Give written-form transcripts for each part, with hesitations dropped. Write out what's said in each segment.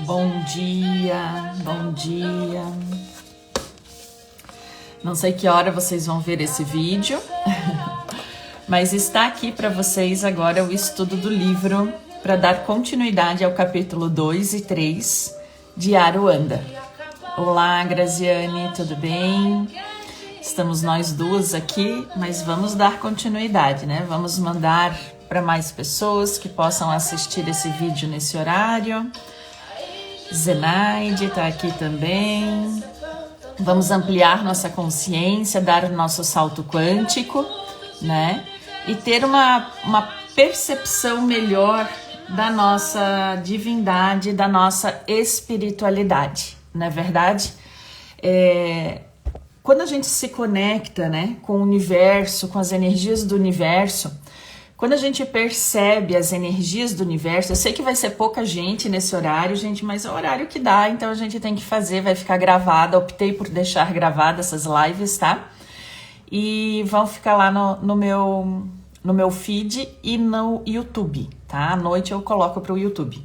Bom dia, bom dia. Não sei que hora vocês vão ver esse vídeo, mas está aqui para vocês agora o estudo do livro para dar continuidade ao capítulo 2 e 3 de Aruanda. Olá, Graziane, tudo bem? Estamos nós duas aqui, mas vamos dar continuidade, né? Vamos mandar para mais pessoas que possam assistir esse vídeo nesse horário. Zenaide está aqui também. Vamos ampliar nossa consciência, dar o nosso salto quântico, né? E ter uma percepção melhor da nossa divindade, da nossa espiritualidade, não é verdade? Quando a gente se conecta, né, com o universo, com as energias do universo, quando a gente percebe as energias do universo, eu sei que vai ser pouca gente nesse horário, gente, mas é o horário que dá, então a gente tem que fazer, vai ficar gravada, optei por deixar gravadas essas lives, tá? E vão ficar lá no meu feed e no YouTube, tá? À noite eu coloco para o YouTube.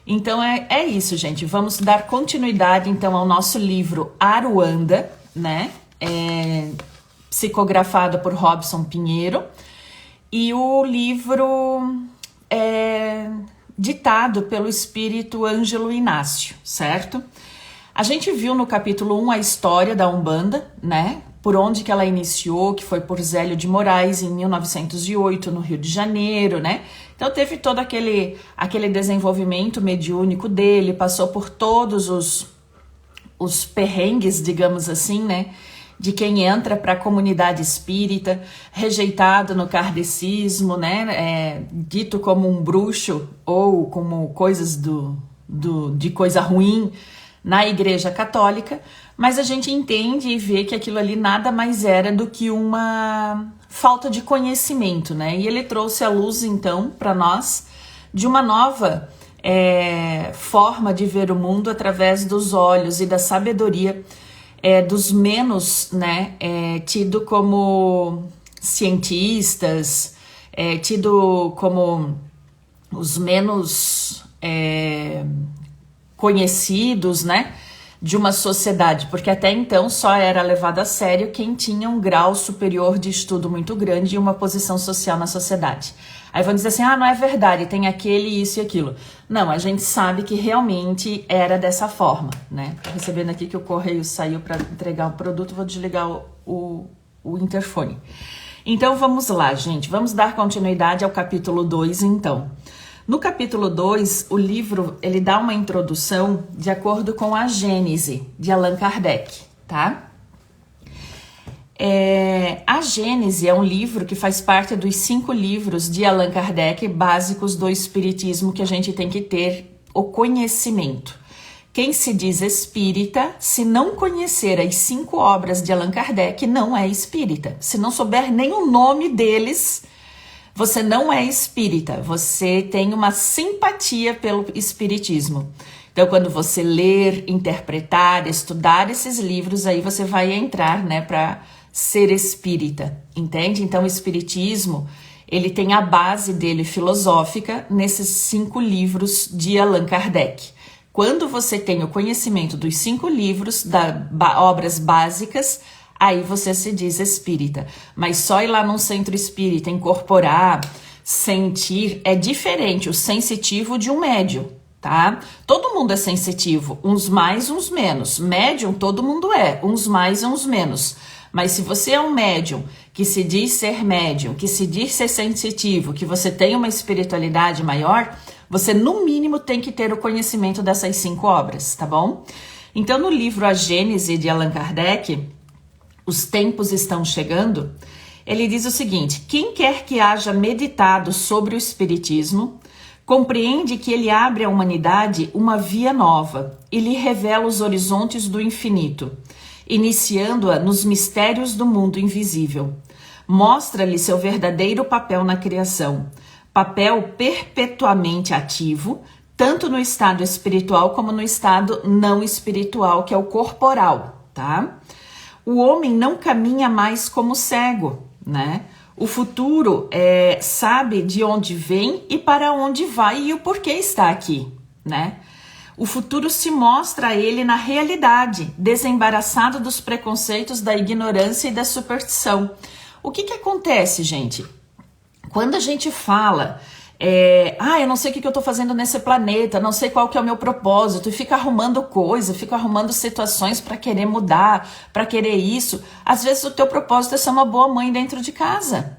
Então é isso, gente, vamos dar continuidade então ao nosso livro Aruanda, né? Psicografado por Robson Pinheiro. E o livro é ditado pelo espírito Ângelo Inácio, certo? A gente viu no capítulo 1 a história da Umbanda, né? Por onde que ela iniciou, que foi por Zélio de Moraes em 1908 no Rio de Janeiro, né? Então teve todo aquele desenvolvimento mediúnico dele, passou por todos os perrengues, digamos assim, né? De quem entra para a comunidade espírita, rejeitado no kardecismo, né, dito como um bruxo ou como coisas de coisa ruim na Igreja Católica, mas a gente entende e vê que aquilo ali nada mais era do que uma falta de conhecimento, né? E ele trouxe à luz, então, para nós, de uma nova forma de ver o mundo através dos olhos e da sabedoria dos menos, né, tido como cientistas, tido como os menos conhecidos, né, de uma sociedade, porque até então só era levado a sério quem tinha um grau superior de estudo muito grande e uma posição social na sociedade. Aí vão dizer assim, não é verdade, tem aquele, isso e aquilo. Não, a gente sabe que realmente era dessa forma, né? Tô recebendo aqui que o correio saiu para entregar o produto, vou desligar o interfone. Então vamos lá, gente, vamos dar continuidade ao capítulo 2, então. No capítulo 2, o livro, ele dá uma introdução de acordo com a Gênese de Allan Kardec, tá? A Gênese é um livro que faz parte dos 5 livros de Allan Kardec básicos do espiritismo que a gente tem que ter o conhecimento. Quem se diz espírita, se não conhecer as 5 obras de Allan Kardec, não é espírita. Se não souber nem o nome deles, você não é espírita. Você tem uma simpatia pelo espiritismo. Então, quando você ler, interpretar, estudar esses livros, aí você vai entrar, né, para ser espírita, entende? Então, o espiritismo, ele tem a base dele filosófica nesses 5 livros de Allan Kardec. Quando você tem o conhecimento dos 5 livros, obras básicas, aí você se diz espírita. Mas só ir lá num centro espírita, incorporar, sentir, é diferente o sensitivo de um médium, tá? Todo mundo é sensitivo, uns mais, uns menos. Médium, todo mundo é, uns mais, uns menos. Mas se você é um médium que se diz ser médium, que se diz ser sensitivo, que você tem uma espiritualidade maior, você no mínimo tem que ter o conhecimento dessas 5 obras, tá bom? Então no livro A Gênese de Allan Kardec, Os Tempos Estão Chegando, ele diz o seguinte: quem quer que haja meditado sobre o espiritismo, compreende que ele abre à humanidade uma via nova e lhe revela os horizontes do infinito, iniciando-a nos mistérios do mundo invisível. Mostra-lhe seu verdadeiro papel na criação, papel perpetuamente ativo, tanto no estado espiritual como no estado não espiritual, que é o corporal, tá? O homem não caminha mais como cego, né? O futuro sabe de onde vem e para onde vai e o porquê está aqui, né? O futuro se mostra a ele na realidade, desembaraçado dos preconceitos, da ignorância e da superstição. O que acontece, gente? Quando a gente fala, eu não sei o que eu tô fazendo nesse planeta, não sei qual que é o meu propósito, e fica arrumando coisa, fica arrumando situações para querer mudar, para querer isso, às vezes o teu propósito é ser uma boa mãe dentro de casa.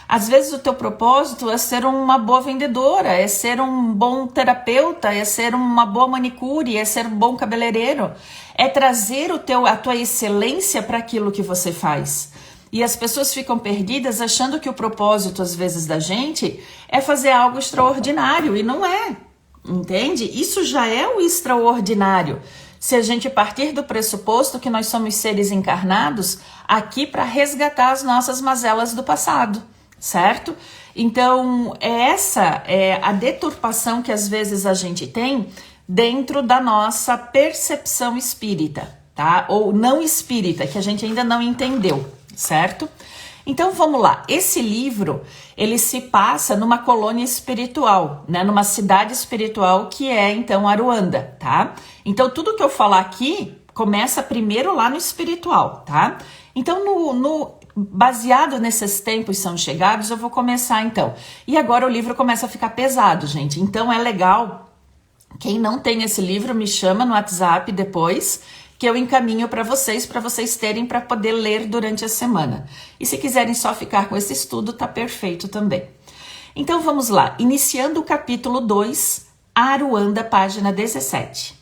Às vezes o teu propósito é ser uma boa vendedora, é ser um bom terapeuta, é ser uma boa manicure, é ser um bom cabeleireiro. É trazer a tua excelência para aquilo que você faz. E as pessoas ficam perdidas achando que o propósito, às vezes, da gente é fazer algo extraordinário. E não é, entende? Isso já é o extraordinário. Se a gente partir do pressuposto que nós somos seres encarnados aqui para resgatar as nossas mazelas do passado. Certo? Então, essa é a deturpação que às vezes a gente tem dentro da nossa percepção espírita, tá? Ou não espírita, que a gente ainda não entendeu, certo? Então, vamos lá. Esse livro, ele se passa numa colônia espiritual, né? Numa cidade espiritual que é, então, Aruanda, tá? Então, tudo que eu falar aqui começa primeiro lá no espiritual, tá? Então, baseado nesses tempos são chegados, eu vou começar então. E agora o livro começa a ficar pesado, gente. Então é legal, quem não tem esse livro me chama no WhatsApp depois, que eu encaminho para vocês terem para poder ler durante a semana. E se quiserem só ficar com esse estudo, tá perfeito também. Então vamos lá, iniciando o capítulo 2, Aruanda, página 17.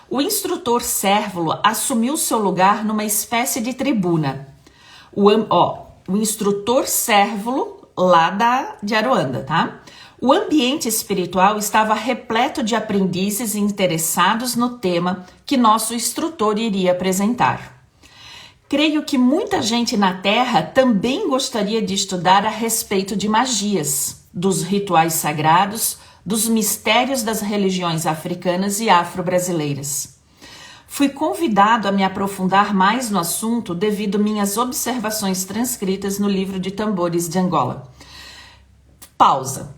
O instrutor Cérvulo assumiu seu lugar numa espécie de tribuna. O instrutor Cérvulo, lá de Aruanda, tá? O ambiente espiritual estava repleto de aprendizes interessados no tema que nosso instrutor iria apresentar. Creio que muita gente na Terra também gostaria de estudar a respeito de magias, dos rituais sagrados, dos mistérios das religiões africanas e afro-brasileiras. Fui convidado a me aprofundar mais no assunto devido minhas observações transcritas no livro de tambores de Angola. Pausa.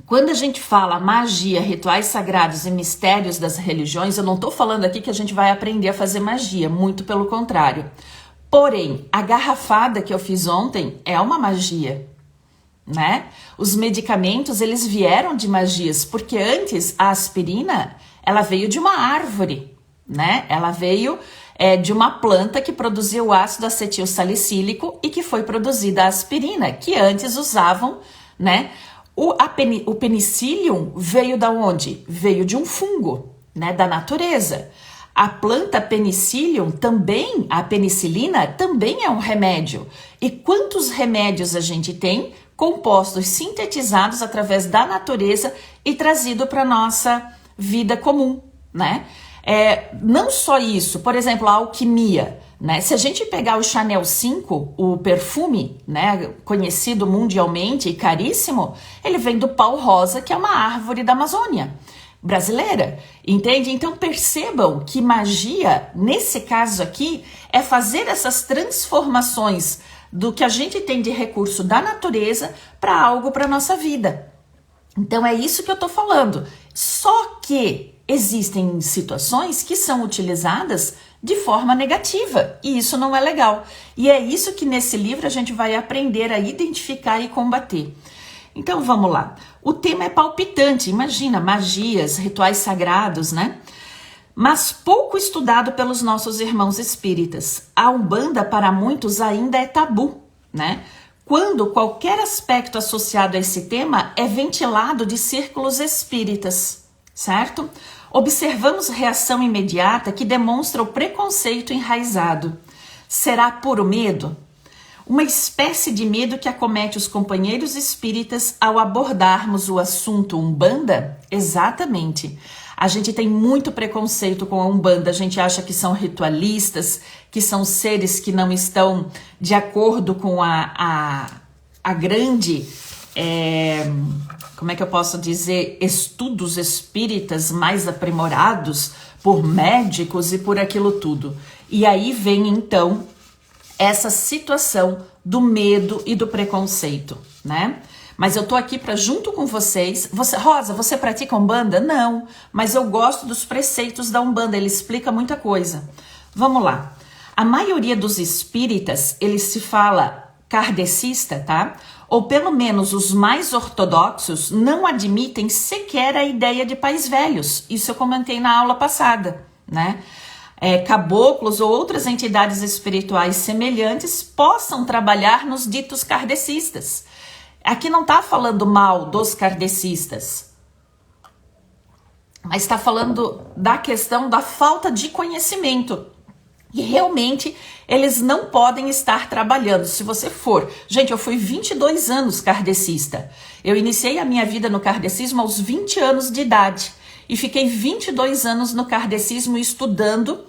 Quando a gente fala magia, rituais sagrados e mistérios das religiões, eu não estou falando aqui que a gente vai aprender a fazer magia, muito pelo contrário. Porém, a garrafada que eu fiz ontem é uma magia, né? Os medicamentos, eles vieram de magias, porque antes a aspirina, ela veio de uma árvore, né? Ela veio de uma planta que produzia o ácido acetil salicílico e que foi produzida a aspirina, que antes usavam, né? O penicillium veio da onde? Veio de um fungo, né? Da natureza. A planta penicillium também, a penicilina também é um remédio. E quantos remédios a gente tem compostos sintetizados através da natureza e trazido para nossa vida comum, né? Não só isso, por exemplo, a alquimia, né? Se a gente pegar o Chanel 5, o perfume, né, conhecido mundialmente e caríssimo, ele vem do pau rosa, que é uma árvore da Amazônia brasileira, entende? Então percebam que magia, nesse caso aqui, é fazer essas transformações do que a gente tem de recurso da natureza para algo para nossa vida. Então é isso que eu tô falando. Só que existem situações que são utilizadas de forma negativa e isso não é legal. E é isso que nesse livro a gente vai aprender a identificar e combater. Então vamos lá. O tema é palpitante, imagina, magias, rituais sagrados, né? Mas pouco estudado pelos nossos irmãos espíritas. A Umbanda para muitos ainda é tabu, né? Quando qualquer aspecto associado a esse tema é ventilado de círculos espíritas, certo? Observamos reação imediata que demonstra o preconceito enraizado. Será puro medo? Uma espécie de medo que acomete os companheiros espíritas ao abordarmos o assunto Umbanda? Exatamente. A gente tem muito preconceito com a Umbanda, a gente acha que são ritualistas, que são seres que não estão de acordo com a grande, como é que eu posso dizer, estudos espíritas mais aprimorados por médicos e por aquilo tudo. E aí vem então essa situação do medo e do preconceito, né? Mas eu tô aqui para junto com vocês. Rosa, você pratica Umbanda? Não, mas eu gosto dos preceitos da Umbanda, ele explica muita coisa. Vamos lá. A maioria dos espíritas, ele se fala kardecista, tá? Ou pelo menos os mais ortodoxos não admitem sequer a ideia de pais velhos. Isso eu comentei na aula passada, né? Caboclos ou outras entidades espirituais semelhantes possam trabalhar nos ditos kardecistas. Aqui não está falando mal dos kardecistas, mas está falando da questão da falta de conhecimento. E realmente eles não podem estar trabalhando. Se você for... Gente, eu fui 22 anos kardecista. Eu iniciei a minha vida no kardecismo aos 20 anos de idade. E fiquei 22 anos no kardecismo estudando,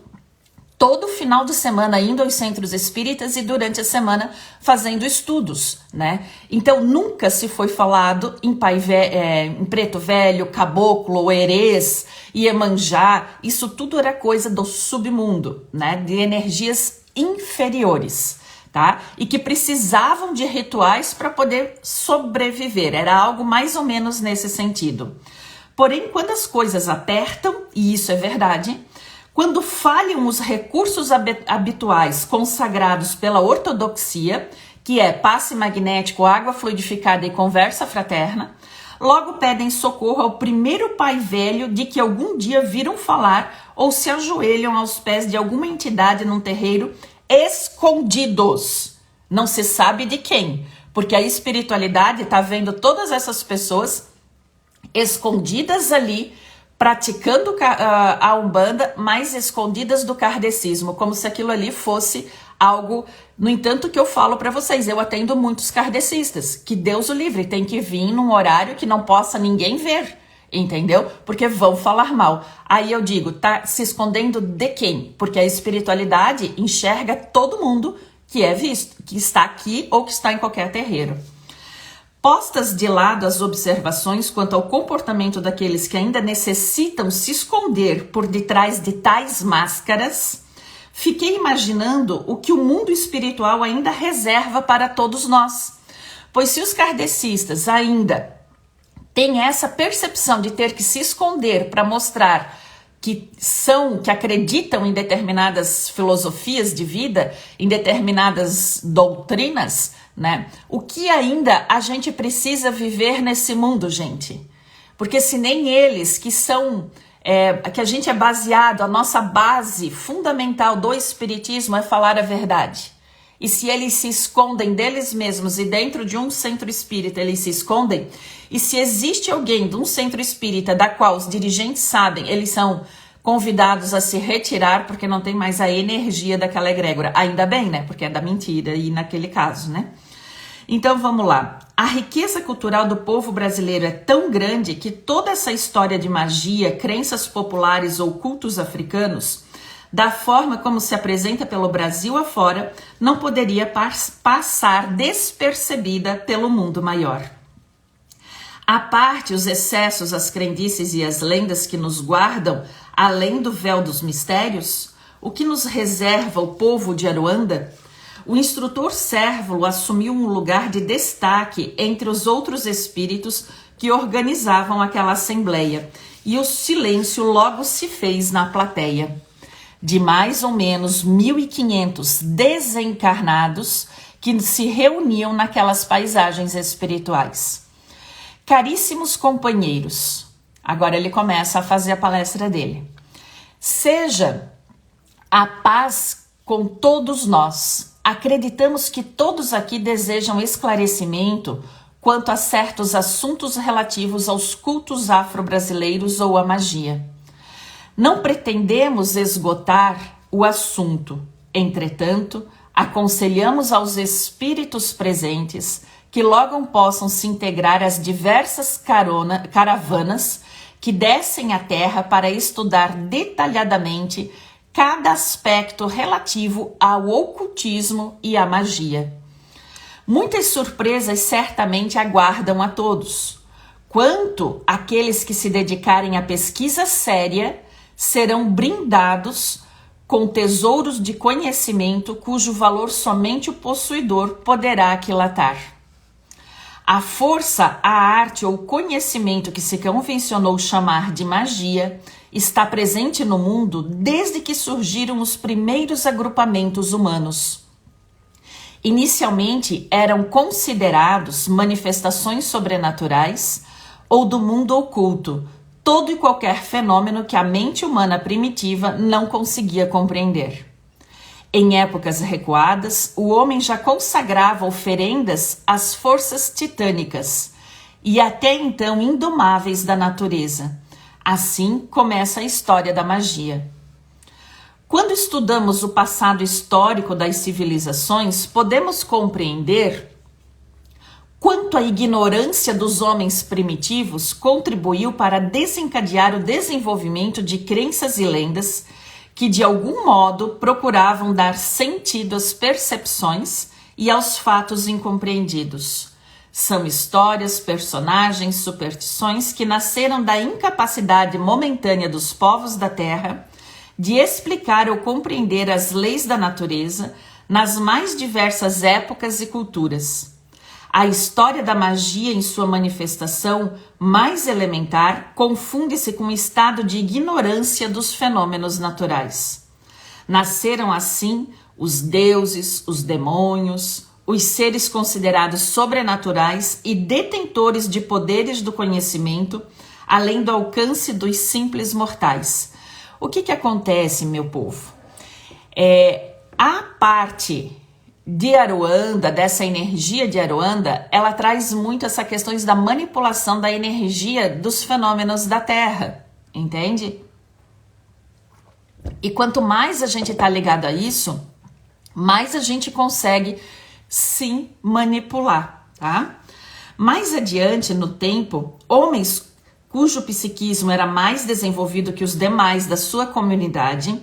todo final de semana indo aos centros espíritas e durante a semana fazendo estudos, né? Então nunca se foi falado em em preto velho, caboclo, herês, Iemanjá. Isso tudo era coisa do submundo, né? De energias inferiores, tá? E que precisavam de rituais para poder sobreviver. Era algo mais ou menos nesse sentido. Porém, quando as coisas apertam, e isso é verdade, quando falham os recursos habituais consagrados pela ortodoxia, que é passe magnético, água fluidificada e conversa fraterna, logo pedem socorro ao primeiro pai velho de que algum dia viram falar ou se ajoelham aos pés de alguma entidade num terreiro escondidos. Não se sabe de quem, porque a espiritualidade está vendo todas essas pessoas escondidas ali, praticando a Umbanda, mas escondidas do kardecismo, como se aquilo ali fosse algo... No entanto, que eu falo para vocês, eu atendo muitos kardecistas, que Deus o livre, tem que vir num horário que não possa ninguém ver, entendeu? Porque vão falar mal. Aí eu digo, tá se escondendo de quem? Porque a espiritualidade enxerga todo mundo que é visto, que está aqui ou que está em qualquer terreiro. Postas de lado as observações quanto ao comportamento daqueles que ainda necessitam se esconder por detrás de tais máscaras, fiquei imaginando o que o mundo espiritual ainda reserva para todos nós. Pois se os kardecistas ainda têm essa percepção de ter que se esconder para mostrar que acreditam em determinadas filosofias de vida, em determinadas doutrinas, né? O que ainda a gente precisa viver nesse mundo, gente? Porque se nem eles que são, que a gente é baseado, a nossa base fundamental do espiritismo é falar a verdade. E se eles se escondem deles mesmos e dentro de um centro espírita eles se escondem, e se existe alguém de um centro espírita da qual os dirigentes sabem, eles são convidados a se retirar porque não tem mais a energia daquela egrégora. Ainda bem, né? Porque é da mentira e naquele caso, né? Então vamos lá. A riqueza cultural do povo brasileiro é tão grande que toda essa história de magia, crenças populares ou cultos africanos, da forma como se apresenta pelo Brasil afora, não poderia passar despercebida pelo mundo maior. À parte os excessos, as crendices e as lendas que nos guardam além do véu dos mistérios, o que nos reserva o povo de Aruanda, o instrutor Cérvulo assumiu um lugar de destaque entre os outros espíritos que organizavam aquela assembleia, e o silêncio logo se fez na plateia. De mais ou menos 1.500 desencarnados que se reuniam naquelas paisagens espirituais. Caríssimos companheiros, agora ele começa a fazer a palestra dele. Seja a paz com todos nós. Acreditamos que todos aqui desejam esclarecimento quanto a certos assuntos relativos aos cultos afro-brasileiros ou à magia. Não pretendemos esgotar o assunto. Entretanto, aconselhamos aos espíritos presentes que logo possam se integrar às diversas caravanas que descem à Terra para estudar detalhadamente cada aspecto relativo ao ocultismo e à magia. Muitas surpresas certamente aguardam a todos. Quanto àqueles que se dedicarem à pesquisa séria, serão brindados com tesouros de conhecimento cujo valor somente o possuidor poderá aquilatar. A força, a arte ou conhecimento que se convencionou chamar de magia está presente no mundo desde que surgiram os primeiros agrupamentos humanos. Inicialmente eram considerados manifestações sobrenaturais ou do mundo oculto, todo e qualquer fenômeno que a mente humana primitiva não conseguia compreender. Em épocas recuadas, o homem já consagrava oferendas às forças titânicas e até então indomáveis da natureza. Assim começa a história da magia. Quando estudamos o passado histórico das civilizações, podemos compreender quanto a ignorância dos homens primitivos contribuiu para desencadear o desenvolvimento de crenças e lendas que, de algum modo, procuravam dar sentido às percepções e aos fatos incompreendidos. São histórias, personagens, superstições que nasceram da incapacidade momentânea dos povos da Terra de explicar ou compreender as leis da natureza nas mais diversas épocas e culturas. A história da magia em sua manifestação mais elementar confunde-se com o estado de ignorância dos fenômenos naturais. Nasceram assim os deuses, os demônios, os seres considerados sobrenaturais e detentores de poderes do conhecimento, além do alcance dos simples mortais. O que acontece, meu povo? A parte de Aruanda, dessa energia de Aruanda, ela traz muito essa questões da manipulação da energia dos fenômenos da Terra, entende? E quanto mais a gente está ligado a isso, mais a gente consegue sim manipular, tá? Mais adiante no tempo, homens cujo psiquismo era mais desenvolvido que os demais da sua comunidade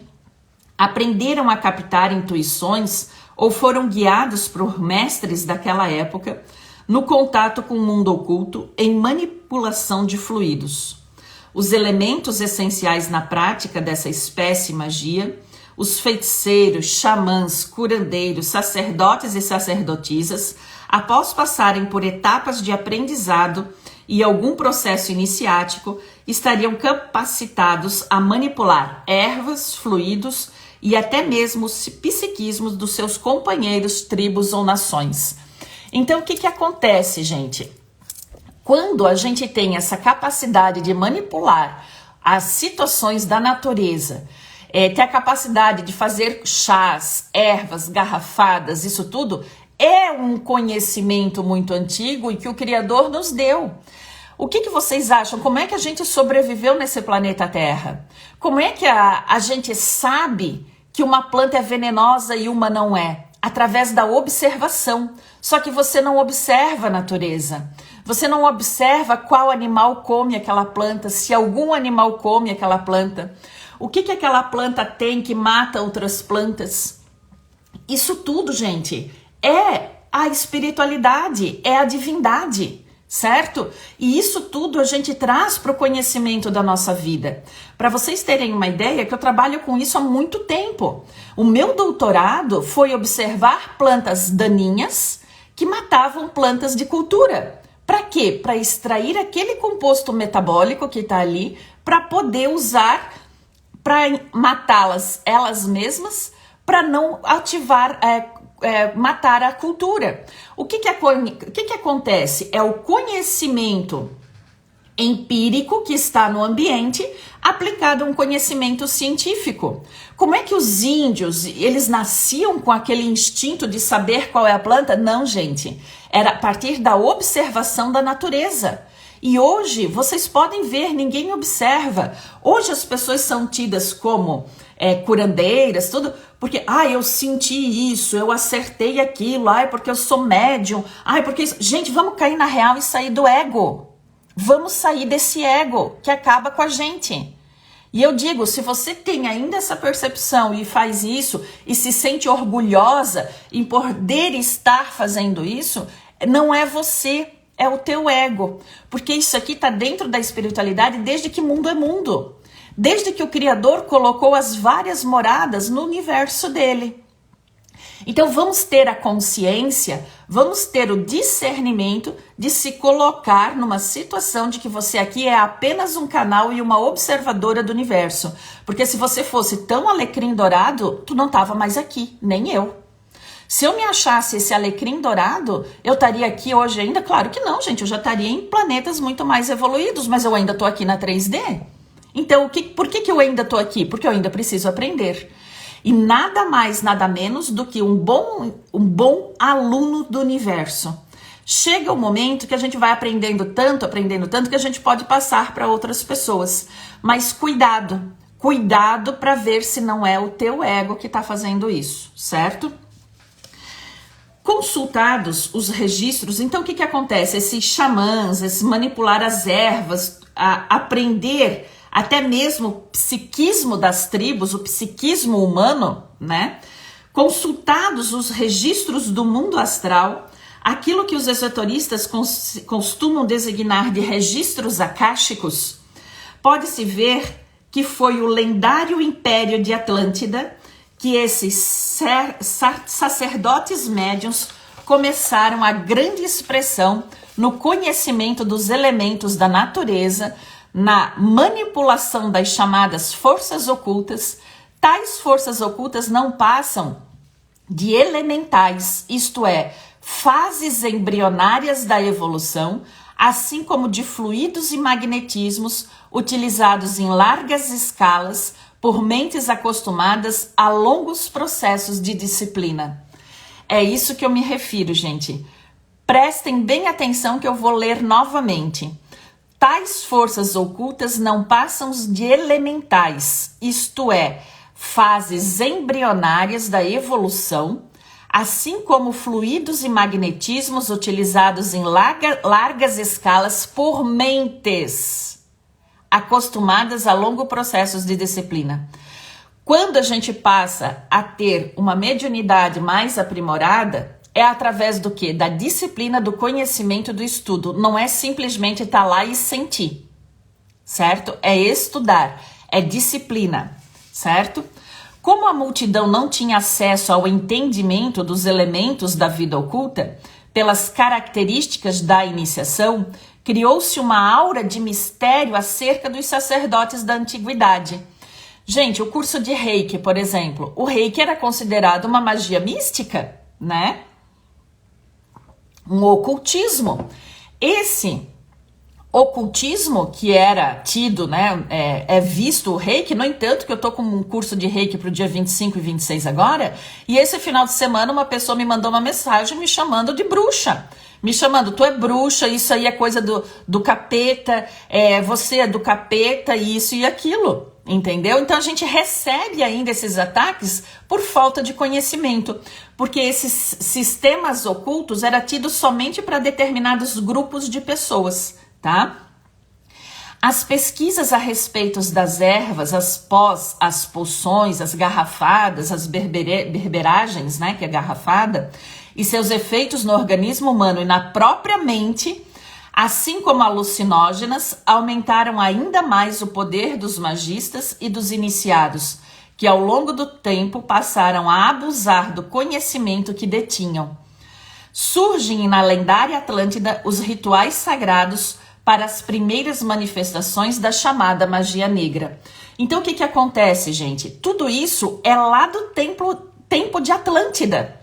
aprenderam a captar intuições ou foram guiados por mestres daquela época no contato com o mundo oculto em manipulação de fluidos. Os elementos essenciais na prática dessa espécie magia, os feiticeiros, xamãs, curandeiros, sacerdotes e sacerdotisas, após passarem por etapas de aprendizado e algum processo iniciático, estariam capacitados a manipular ervas, fluidos e até mesmo os psiquismos dos seus companheiros, tribos ou nações. Então, o que acontece, gente? Quando a gente tem essa capacidade de manipular as situações da natureza, ter a capacidade de fazer chás, ervas, garrafadas, isso tudo é um conhecimento muito antigo e que o Criador nos deu. O que vocês acham? Como é que a gente sobreviveu nesse planeta Terra? Como é que a gente sabe que uma planta é venenosa e uma não é? Através da observação. Só que você não observa a natureza. Você não observa qual animal come aquela planta, se algum animal come aquela planta. O que aquela planta tem que mata outras plantas? Isso tudo, gente, é a espiritualidade, é a divindade, certo? E isso tudo a gente traz para o conhecimento da nossa vida. Para vocês terem uma ideia, que eu trabalho com isso há muito tempo. O meu doutorado foi observar plantas daninhas que matavam plantas de cultura. Para quê? Para extrair aquele composto metabólico que está ali, para poder usar, para matá-las elas mesmas, para não ativar, matar a cultura. O que acontece? É o conhecimento empírico que está no ambiente aplicado a um conhecimento científico. Como é que os índios, eles nasciam com aquele instinto de saber qual é a planta? Não, gente. Era a partir da observação da natureza. E hoje, vocês podem ver, ninguém observa. Hoje as pessoas são tidas como curandeiras, tudo, porque, eu senti isso, eu acertei aquilo, porque eu sou médium, porque isso... Gente, vamos cair na real e sair do ego. Vamos sair desse ego que acaba com a gente. E eu digo, se você tem ainda essa percepção e faz isso e se sente orgulhosa em poder estar fazendo isso, não é você, é o teu ego. Porque isso aqui está dentro da espiritualidade desde que mundo é mundo. Desde que o Criador colocou as várias moradas no universo dele. Então vamos ter a consciência, vamos ter o discernimento de se colocar numa situação de que você aqui é apenas um canal e uma observadora do universo. Porque se você fosse tão alecrim dourado, tu não estava mais aqui, nem eu. Se eu me achasse esse alecrim dourado, eu estaria aqui hoje ainda? Claro que não, gente, eu já estaria em planetas muito mais evoluídos, mas eu ainda estou aqui na 3D. Então, por que eu ainda estou aqui? Porque eu ainda preciso aprender. E nada mais, nada menos do que um bom aluno do universo. Chega o momento que a gente vai aprendendo tanto, que a gente pode passar para outras pessoas. Mas cuidado para ver se não é o teu ego que está fazendo isso, certo? Consultados os registros, então o que acontece? Esses xamãs, esse manipular as ervas, aprender até mesmo o psiquismo das tribos, o psiquismo humano, né? Consultados os registros do mundo astral, aquilo que os esoteristas costumam designar de registros akáshicos, pode-se ver que foi o lendário Império de Atlântida que esses sacerdotes médiuns começaram a grande expressão no conhecimento dos elementos da natureza, na manipulação das chamadas forças ocultas. Tais forças ocultas não passam de elementais, isto é, fases embrionárias da evolução, assim como de fluidos e magnetismos utilizados em largas escalas por mentes acostumadas a longos processos de disciplina. É isso que eu me refiro, gente. Prestem bem atenção que eu vou ler novamente. Tais forças ocultas não passam de elementais, isto é, fases embrionárias da evolução, assim como fluidos e magnetismos utilizados em largas escalas por mentes acostumadas a longos processos de disciplina. Quando a gente passa a ter uma mediunidade mais aprimorada, é através do quê? Da disciplina, do conhecimento, do estudo. Não é simplesmente estar lá e sentir, certo? É estudar, é disciplina, certo? Como a multidão não tinha acesso ao entendimento dos elementos da vida oculta, pelas características da iniciação, criou-se uma aura de mistério acerca dos sacerdotes da antiguidade. Gente, o curso de Reiki, por exemplo, o Reiki era considerado uma magia mística, né? Um ocultismo. Esse ocultismo que era tido, né, é visto o Reiki, no entanto que eu tô com um curso de Reiki pro dia 25 e 26 agora, e esse final de semana uma pessoa me mandou uma mensagem me chamando de bruxa, me chamando, tu é bruxa, isso aí é coisa do capeta, você é do capeta, isso e aquilo, entendeu? Então a gente recebe ainda esses ataques por falta de conhecimento, porque esses sistemas ocultos eram tidos somente para determinados grupos de pessoas, tá? As pesquisas a respeito das ervas, as pós, as poções, as garrafadas, as berberagens, né, que é garrafada, e seus efeitos no organismo humano e na própria mente, assim como alucinógenas, aumentaram ainda mais o poder dos magistas e dos iniciados, que ao longo do tempo passaram a abusar do conhecimento que detinham. Surgem na lendária Atlântida os rituais sagrados para as primeiras manifestações da chamada magia negra. Então o que acontece, gente? Tudo isso é lá do tempo de Atlântida,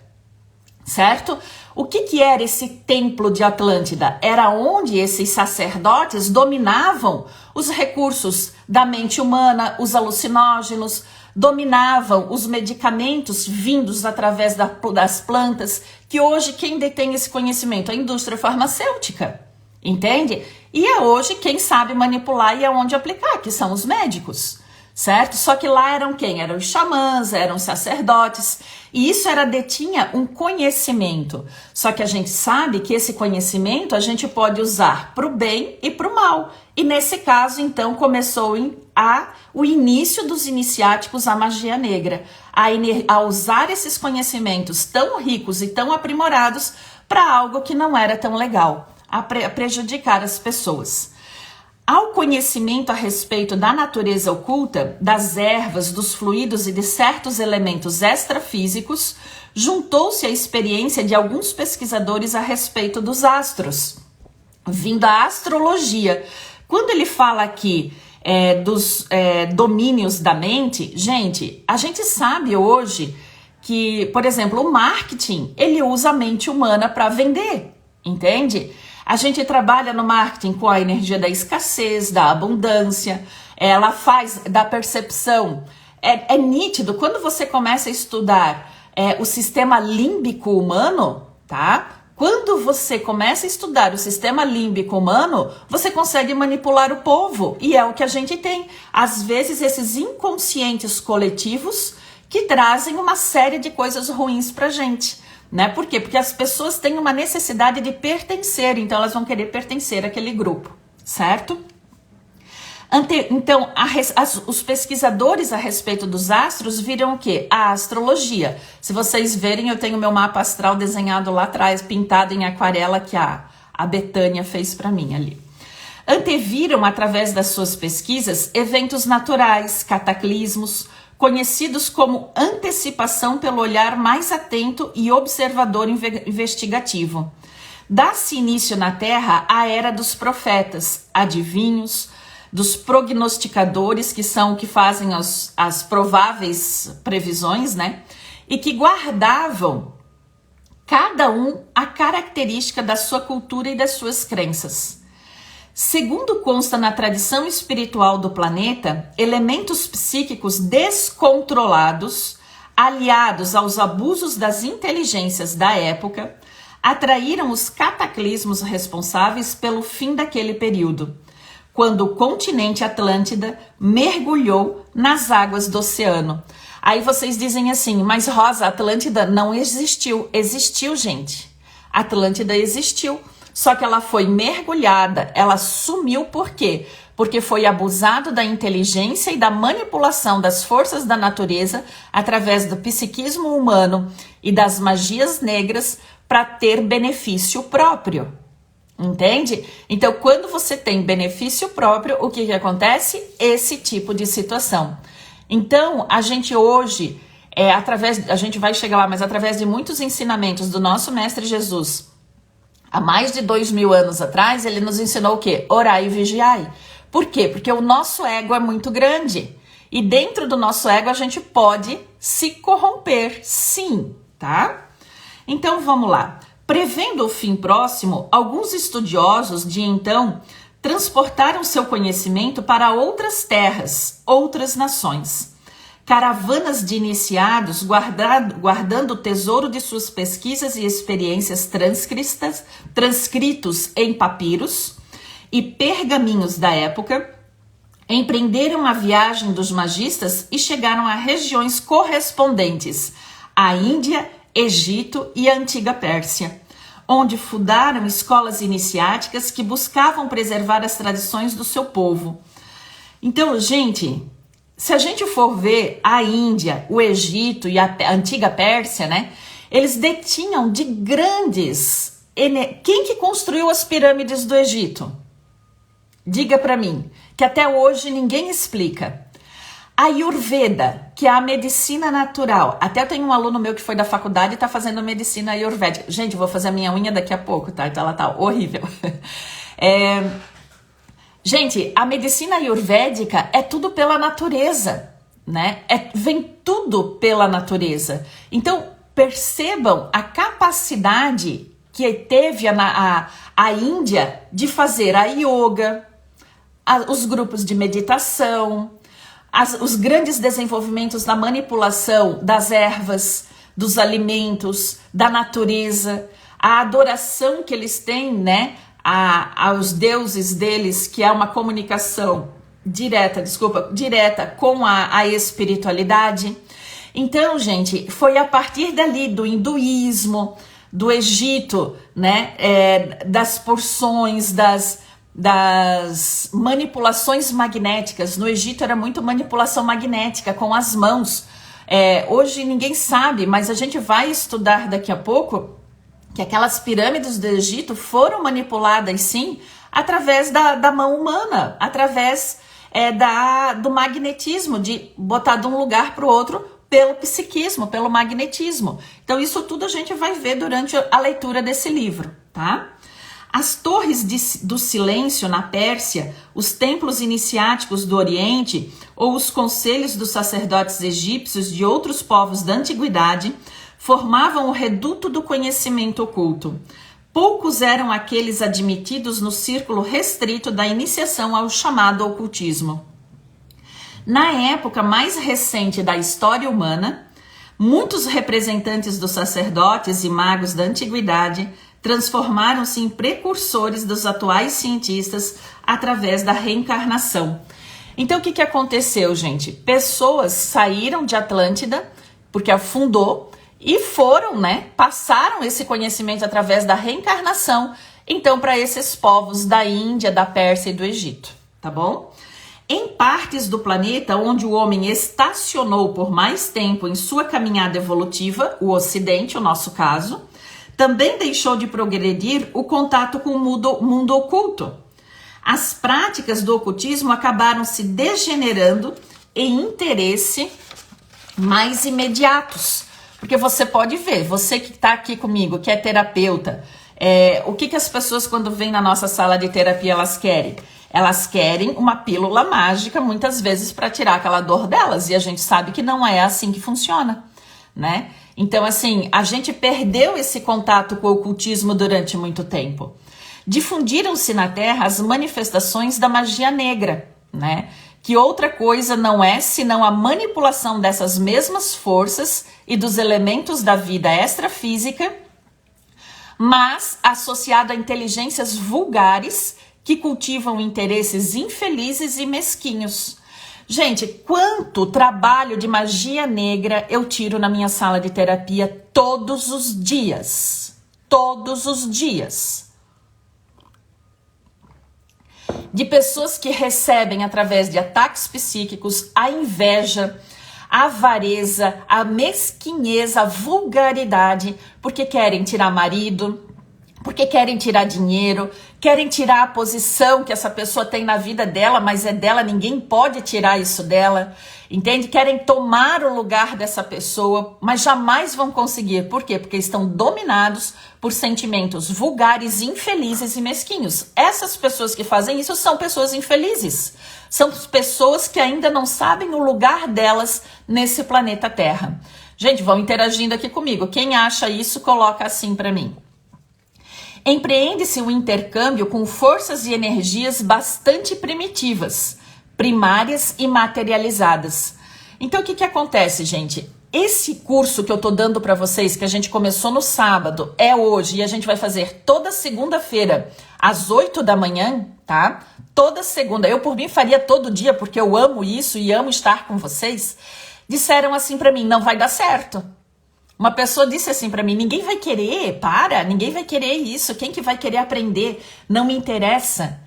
certo? O que era esse templo de Atlântida? Era onde esses sacerdotes dominavam os recursos da mente humana, os alucinógenos, dominavam os medicamentos vindos através das plantas, que hoje quem detém esse conhecimento? A indústria farmacêutica, entende? E é hoje quem sabe manipular e aonde aplicar, que são os médicos, certo? Só que lá eram quem? Eram os xamãs, eram os sacerdotes, e isso detinha um conhecimento. Só que a gente sabe que esse conhecimento a gente pode usar para o bem e para o mal. E nesse caso, então, começou o início dos iniciáticos à magia negra, a usar esses conhecimentos tão ricos e tão aprimorados para algo que não era tão legal, a prejudicar as pessoas. Ao conhecimento a respeito da natureza oculta, das ervas, dos fluidos e de certos elementos extrafísicos, juntou-se a experiência de alguns pesquisadores a respeito dos astros, vindo a astrologia. Quando ele fala aqui dos domínios da mente, gente, a gente sabe hoje que, por exemplo, o marketing, ele usa a mente humana para vender, entende? A gente trabalha no marketing com a energia da escassez, da abundância, ela faz da percepção. É nítido, quando você começa a estudar o sistema límbico humano, tá? Quando você começa a estudar o sistema límbico humano, você consegue manipular o povo, e é o que a gente tem. Às vezes, esses inconscientes coletivos que trazem uma série de coisas ruins pra gente. Né? Por quê? Porque as pessoas têm uma necessidade de pertencer, então elas vão querer pertencer àquele grupo, certo? Então, os pesquisadores a respeito dos astros viram o quê? A astrologia. Se vocês verem, eu tenho meu mapa astral desenhado lá atrás, pintado em aquarela, que a Betânia fez para mim ali. Anteviram, através das suas pesquisas, eventos naturais, cataclismos, conhecidos como antecipação pelo olhar mais atento e observador investigativo. Dá-se início na Terra à era dos profetas, adivinhos, dos prognosticadores, que são o que fazem as prováveis previsões, né? E que guardavam cada um a característica da sua cultura e das suas crenças. Segundo consta na tradição espiritual do planeta, elementos psíquicos descontrolados, aliados aos abusos das inteligências da época, atraíram os cataclismos responsáveis pelo fim daquele período, quando o continente Atlântida mergulhou nas águas do oceano. Aí vocês dizem assim, mas Rosa, Atlântida não existiu. Existiu, gente. Atlântida existiu. Só que ela foi mergulhada, ela sumiu por quê? Porque foi abusado da inteligência e da manipulação das forças da natureza através do psiquismo humano e das magias negras para ter benefício próprio. Entende? Então, quando você tem benefício próprio, o que acontece? Esse tipo de situação. Então, a gente hoje, a gente vai chegar lá, mas através de muitos ensinamentos do nosso Mestre Jesus, há mais de 2000 anos atrás, ele nos ensinou o quê? Orai e vigiai. Por quê? Porque o nosso ego é muito grande. E dentro do nosso ego a gente pode se corromper, sim, tá? Então vamos lá. Prevendo o fim próximo, alguns estudiosos de então transportaram seu conhecimento para outras terras, outras nações. Caravanas de iniciados guardando o tesouro de suas pesquisas e experiências transcritos em papiros e pergaminhos da época, empreenderam a viagem dos magistas e chegaram a regiões correspondentes à Índia, Egito e a antiga Pérsia, onde fundaram escolas iniciáticas que buscavam preservar as tradições do seu povo. Então, gente, se a gente for ver a Índia, o Egito e a antiga Pérsia, né? Eles detinham de grandes... Quem que construiu as pirâmides do Egito? Diga para mim, que até hoje ninguém explica. A Ayurveda, que é a medicina natural. Até eu tenho um aluno meu que foi da faculdade e está fazendo medicina ayurvédica. Gente, eu vou fazer a minha unha daqui a pouco, tá? Então ela tá horrível. Gente, a medicina ayurvédica é tudo pela natureza, né? Vem tudo pela natureza. Então, percebam a capacidade que teve a Índia de fazer a yoga, os grupos de meditação, os grandes desenvolvimentos na manipulação das ervas, dos alimentos, da natureza, a adoração que eles têm, né? Aos deuses deles, que é uma comunicação direta com a espiritualidade. Então, gente, foi a partir dali do hinduísmo, do Egito, né, das porções, das manipulações magnéticas. No Egito era muito manipulação magnética com as mãos. Hoje ninguém sabe, mas a gente vai estudar daqui a pouco que aquelas pirâmides do Egito foram manipuladas, sim, através da mão humana, através do magnetismo, de botar de um lugar para o outro pelo psiquismo, pelo magnetismo. Então isso tudo a gente vai ver durante a leitura desse livro, tá? As torres do silêncio na Pérsia, os templos iniciáticos do Oriente ou os conselhos dos sacerdotes egípcios de outros povos da antiguidade formavam o reduto do conhecimento oculto. Poucos eram aqueles admitidos no círculo restrito da iniciação ao chamado ocultismo. Na época mais recente da história humana, muitos representantes dos sacerdotes e magos da antiguidade transformaram-se em precursores dos atuais cientistas através da reencarnação. Então, o que aconteceu, gente? Pessoas saíram de Atlântida, porque afundou, e foram, passaram esse conhecimento através da reencarnação, então, para esses povos da Índia, da Pérsia e do Egito, tá bom? Em partes do planeta onde o homem estacionou por mais tempo em sua caminhada evolutiva, o Ocidente, o nosso caso, também deixou de progredir o contato com o mundo oculto. As práticas do ocultismo acabaram se degenerando em interesse mais imediatos. Porque você pode ver, você que está aqui comigo, que é terapeuta, o que as pessoas quando vêm na nossa sala de terapia elas querem? Elas querem uma pílula mágica muitas vezes para tirar aquela dor delas. E a gente sabe que não é assim que funciona, né? Então, assim, a gente perdeu esse contato com o ocultismo durante muito tempo. Difundiram-se na Terra as manifestações da magia negra, né? Que outra coisa não é senão a manipulação dessas mesmas forças e dos elementos da vida extrafísica, mas associado a inteligências vulgares que cultivam interesses infelizes e mesquinhos. Gente, quanto trabalho de magia negra eu tiro na minha sala de terapia todos os dias. Todos os dias. De pessoas que recebem através de ataques psíquicos a inveja, a avareza, a mesquinheza, a vulgaridade, porque querem tirar marido, porque querem tirar dinheiro, querem tirar a posição que essa pessoa tem na vida dela, mas é dela, ninguém pode tirar isso dela, entende? Querem tomar o lugar dessa pessoa, mas jamais vão conseguir. Por quê? Porque estão dominados por sentimentos vulgares, infelizes e mesquinhos. Essas pessoas que fazem isso são pessoas infelizes. São pessoas que ainda não sabem o lugar delas nesse planeta Terra. Gente, vão interagindo aqui comigo. Quem acha isso, coloca assim para mim. Empreende-se o intercâmbio com forças e energias bastante primitivas, primárias e materializadas. Então, o que acontece, gente? Esse curso que eu tô dando para vocês, que a gente começou no sábado, é hoje, e a gente vai fazer toda segunda-feira, às 8 da manhã, tá? Toda segunda. Eu, por mim, faria todo dia, porque eu amo isso e amo estar com vocês. Disseram assim para mim, não vai dar certo. Uma pessoa disse assim para mim, ninguém vai querer, ninguém vai querer isso, quem que vai querer aprender? Não me interessa.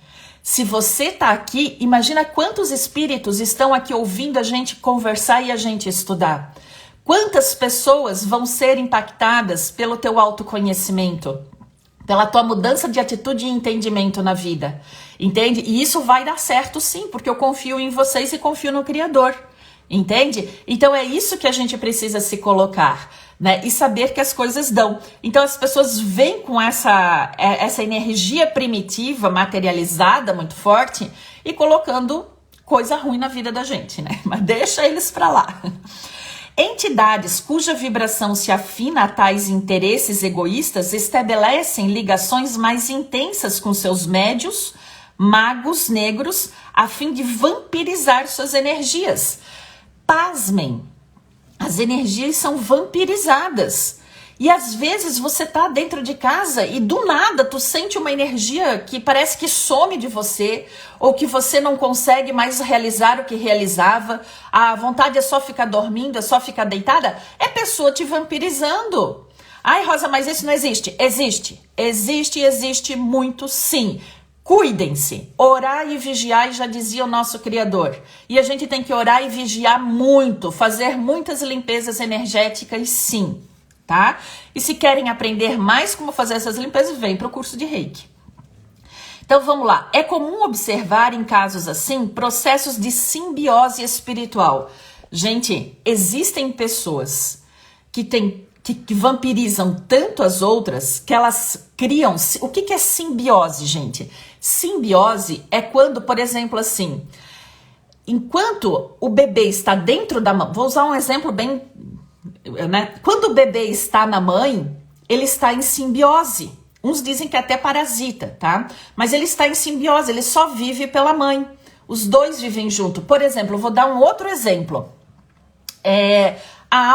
Se você tá aqui, imagina quantos espíritos estão aqui ouvindo a gente conversar e a gente estudar. Quantas pessoas vão ser impactadas pelo teu autoconhecimento, pela tua mudança de atitude e entendimento na vida, entende? E isso vai dar certo sim, porque eu confio em vocês e confio no Criador, entende? Então é isso que a gente precisa se colocar, né? E saber que as coisas dão. Então as pessoas vêm com essa energia primitiva, materializada, muito forte, e colocando coisa ruim na vida da gente, né? Mas deixa eles pra lá. Entidades cuja vibração se afina a tais interesses egoístas estabelecem ligações mais intensas com seus médios, magos negros, a fim de vampirizar suas energias. Pasmem, as energias são vampirizadas. E às vezes você tá dentro de casa e do nada tu sente uma energia que parece que some de você, ou que você não consegue mais realizar o que realizava, a vontade é só ficar dormindo, é só ficar deitada, é pessoa te vampirizando. Ai, Rosa, mas isso não existe. Existe muito sim. Cuidem-se, orar e vigiar, já dizia o nosso Criador. E a gente tem que orar e vigiar muito, fazer muitas limpezas energéticas sim. Tá? E se querem aprender mais como fazer essas limpezas, vem para o curso de Reiki. Então vamos lá, é comum observar em casos assim processos de simbiose espiritual. Gente, existem pessoas que vampirizam tanto as outras que elas criam... O que é simbiose, gente? Simbiose é quando, por exemplo, assim, enquanto o bebê está dentro da mãe... Vou usar um exemplo bem... né? Quando o bebê está na mãe, ele está em simbiose. Uns dizem que até parasita, tá? Mas ele está em simbiose, ele só vive pela mãe. Os dois vivem junto. Por exemplo, eu vou dar um outro exemplo. A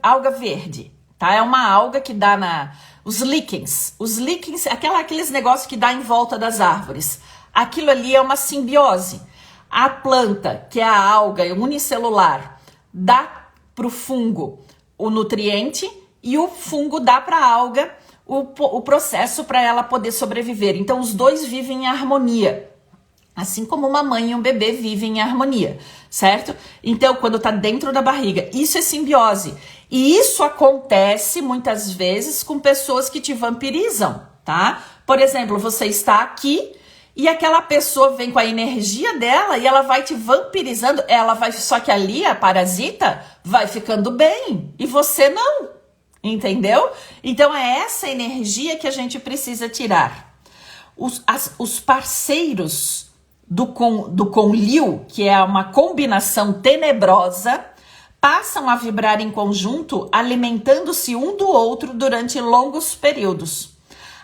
alga verde. Tá? É uma alga que dá os líquens. Os líquens, aqueles negócios que dá em volta das árvores. Aquilo ali é uma simbiose. A planta, que é a alga unicelular, dá para o fungo o nutriente e o fungo dá para a alga o processo para ela poder sobreviver. Então, os dois vivem em harmonia. Assim como uma mãe e um bebê vivem em harmonia, certo? Então, quando tá dentro da barriga, isso é simbiose. E isso acontece muitas vezes com pessoas que te vampirizam, tá? Por exemplo, você está aqui e aquela pessoa vem com a energia dela e ela vai te vampirizando. Só que ali a parasita vai ficando bem e você não, entendeu? Então, é essa energia que a gente precisa tirar. Os parceiros do conlil, que é uma combinação tenebrosa, passam a vibrar em conjunto, alimentando-se um do outro durante longos períodos,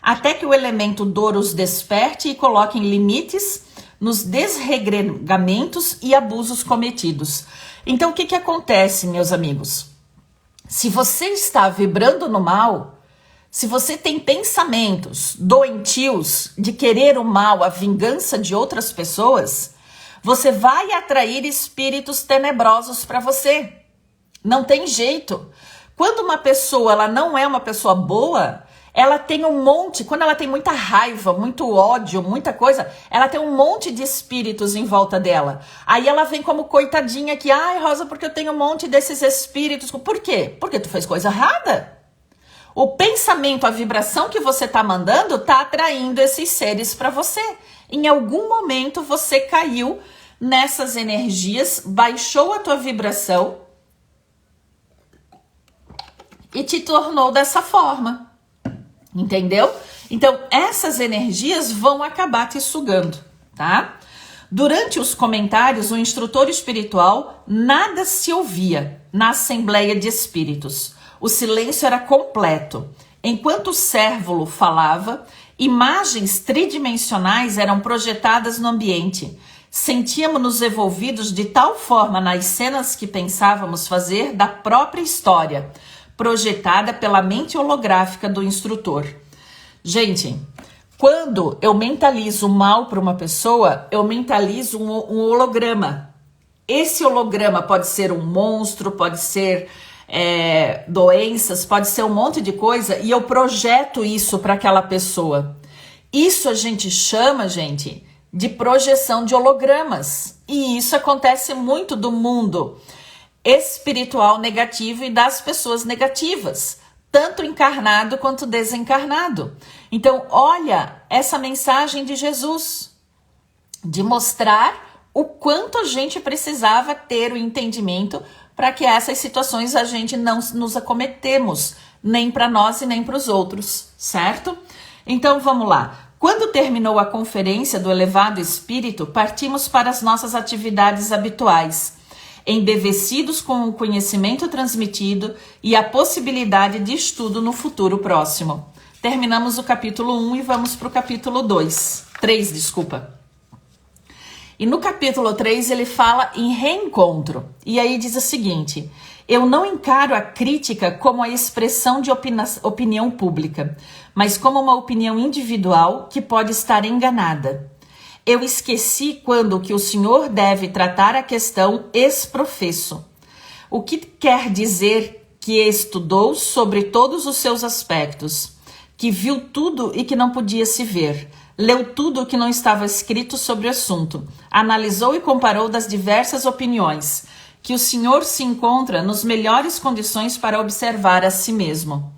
até que o elemento dor os desperte e coloque limites nos desregregamentos e abusos cometidos. Então, o que acontece, meus amigos? Se você está vibrando no mal, se você tem pensamentos doentios de querer o mal, a vingança de outras pessoas, você vai atrair espíritos tenebrosos para você. Não tem jeito. Quando uma pessoa ela não é uma pessoa boa, ela tem um monte, quando ela tem muita raiva, muito ódio, muita coisa, ela tem um monte de espíritos em volta dela. Aí ela vem como coitadinha que, ai, Rosa, porque eu tenho um monte desses espíritos. Por quê? Porque tu fez coisa errada. O pensamento, a vibração que você está mandando está atraindo esses seres para você. Em algum momento você caiu nessas energias, baixou a tua vibração e te tornou dessa forma. Entendeu? Então, essas energias vão acabar te sugando, tá? Durante os comentários, o instrutor espiritual nada se ouvia na assembleia de espíritos. O silêncio era completo. Enquanto o cérvulo falava, imagens tridimensionais eram projetadas no ambiente. Sentíamos-nos envolvidos de tal forma nas cenas que pensávamos fazer da própria história, projetada pela mente holográfica do instrutor. Gente, quando eu mentalizo mal para uma pessoa, eu mentalizo um holograma. Esse holograma pode ser um monstro, pode ser doenças, pode ser um monte de coisa, e eu projeto isso para aquela pessoa. Isso a gente chama, gente, de projeção de hologramas. E isso acontece muito do mundo espiritual negativo e das pessoas negativas, tanto encarnado quanto desencarnado. Então, olha essa mensagem de Jesus, de mostrar o quanto a gente precisava ter o entendimento para que essas situações a gente não nos acometemos, nem para nós e nem para os outros, certo? Então, vamos lá. Quando terminou a conferência do elevado espírito, partimos para as nossas atividades habituais, embevecidos com o conhecimento transmitido e a possibilidade de estudo no futuro próximo. Terminamos o capítulo 1 e vamos para o capítulo 3, desculpa. E no capítulo 3 ele fala em reencontro. E aí diz o seguinte: eu não encaro a crítica como a expressão de opinião pública, mas como uma opinião individual que pode estar enganada. Eu esqueci quando que o senhor deve tratar a questão ex-professo. O que quer dizer que estudou sobre todos os seus aspectos, que viu tudo e que não podia se ver, leu tudo o que não estava escrito sobre o assunto, analisou e comparou das diversas opiniões, que o senhor se encontra nas melhores condições para observar a si mesmo,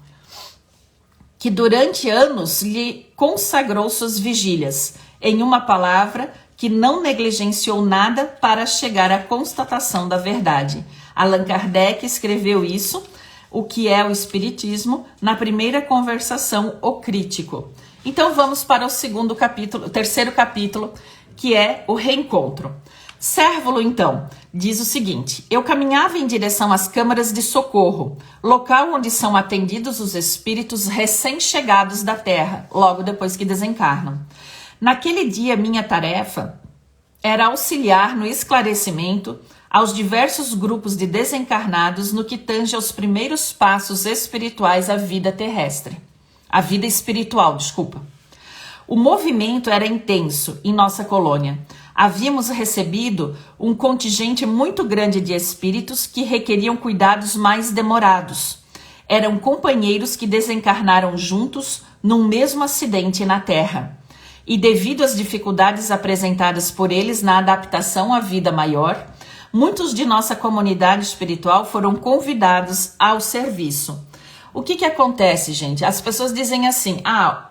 que durante anos lhe consagrou suas vigílias, Em uma palavra, que não negligenciou nada para chegar à constatação da verdade. Allan Kardec escreveu isso, o que é o Espiritismo, na primeira conversação, O Crítico. Então vamos para o terceiro capítulo, que é o reencontro. Cérvulo, então, diz o seguinte: eu caminhava em direção às câmaras de socorro, local onde são atendidos os espíritos recém-chegados da Terra, logo depois que desencarnam. Naquele dia, minha tarefa era auxiliar no esclarecimento aos diversos grupos de desencarnados no que tange aos primeiros passos espirituais à vida terrestre. A vida espiritual, desculpa. O movimento era intenso em nossa colônia. Havíamos recebido um contingente muito grande de espíritos que requeriam cuidados mais demorados. Eram companheiros que desencarnaram juntos num mesmo acidente na Terra. E devido às dificuldades apresentadas por eles na adaptação à vida maior, muitos de nossa comunidade espiritual foram convidados ao serviço. O que acontece, gente? As pessoas dizem assim: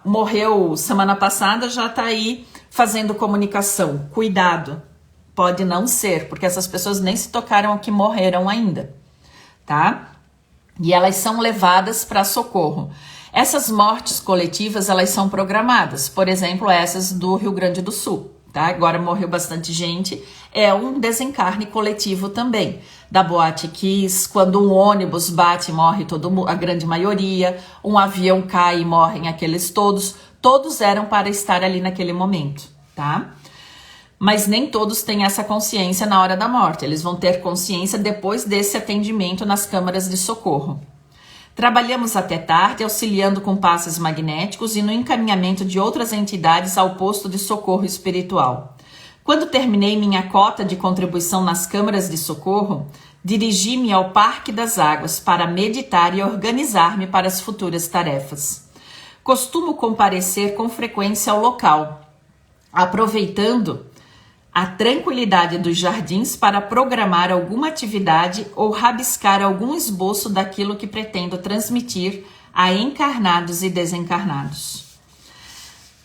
morreu semana passada, já está aí fazendo comunicação. Cuidado, pode não ser, porque essas pessoas nem se tocaram que morreram ainda, tá? E elas são levadas para socorro. Essas mortes coletivas, elas são programadas, por exemplo, essas do Rio Grande do Sul, tá? Agora morreu bastante gente, é um desencarne coletivo também. Da Boate Kiss, quando um ônibus bate e morre a grande maioria, um avião cai e morrem aqueles todos eram para estar ali naquele momento, tá? Mas nem todos têm essa consciência na hora da morte, eles vão ter consciência depois desse atendimento nas câmaras de socorro. Trabalhamos até tarde, auxiliando com passes magnéticos e no encaminhamento de outras entidades ao posto de socorro espiritual. Quando terminei minha cota de contribuição nas câmaras de socorro, dirigi-me ao Parque das Águas para meditar e organizar-me para as futuras tarefas. Costumo comparecer com frequência ao local, aproveitando a tranquilidade dos jardins para programar alguma atividade ou rabiscar algum esboço daquilo que pretendo transmitir a encarnados e desencarnados.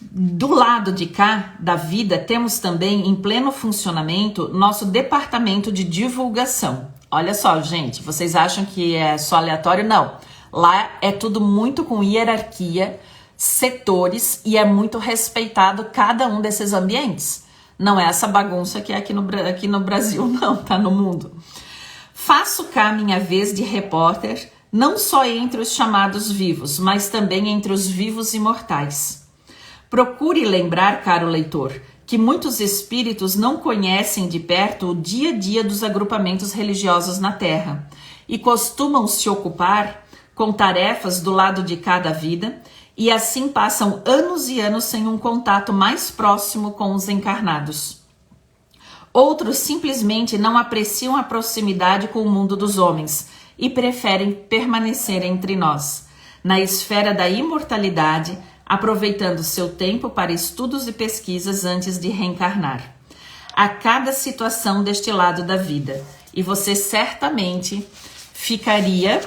Do lado de cá da vida, temos também em pleno funcionamento nosso departamento de divulgação. Olha só, gente, vocês acham que é só aleatório? Não. Lá é tudo muito com hierarquia, setores, e é muito respeitado cada um desses ambientes. Não é essa bagunça que é aqui no Brasil, não, tá no mundo. Faço cá minha vez de repórter, não só entre os chamados vivos, mas também entre os vivos imortais. Procure lembrar, caro leitor, que muitos espíritos não conhecem de perto o dia a dia dos agrupamentos religiosos na Terra e costumam se ocupar com tarefas do lado de cada vida, e assim passam anos e anos sem um contato mais próximo com os encarnados. Outros simplesmente não apreciam a proximidade com o mundo dos homens e preferem permanecer entre nós, na esfera da imortalidade, aproveitando seu tempo para estudos e pesquisas antes de reencarnar. Há cada situação deste lado da vida, e você certamente ficaria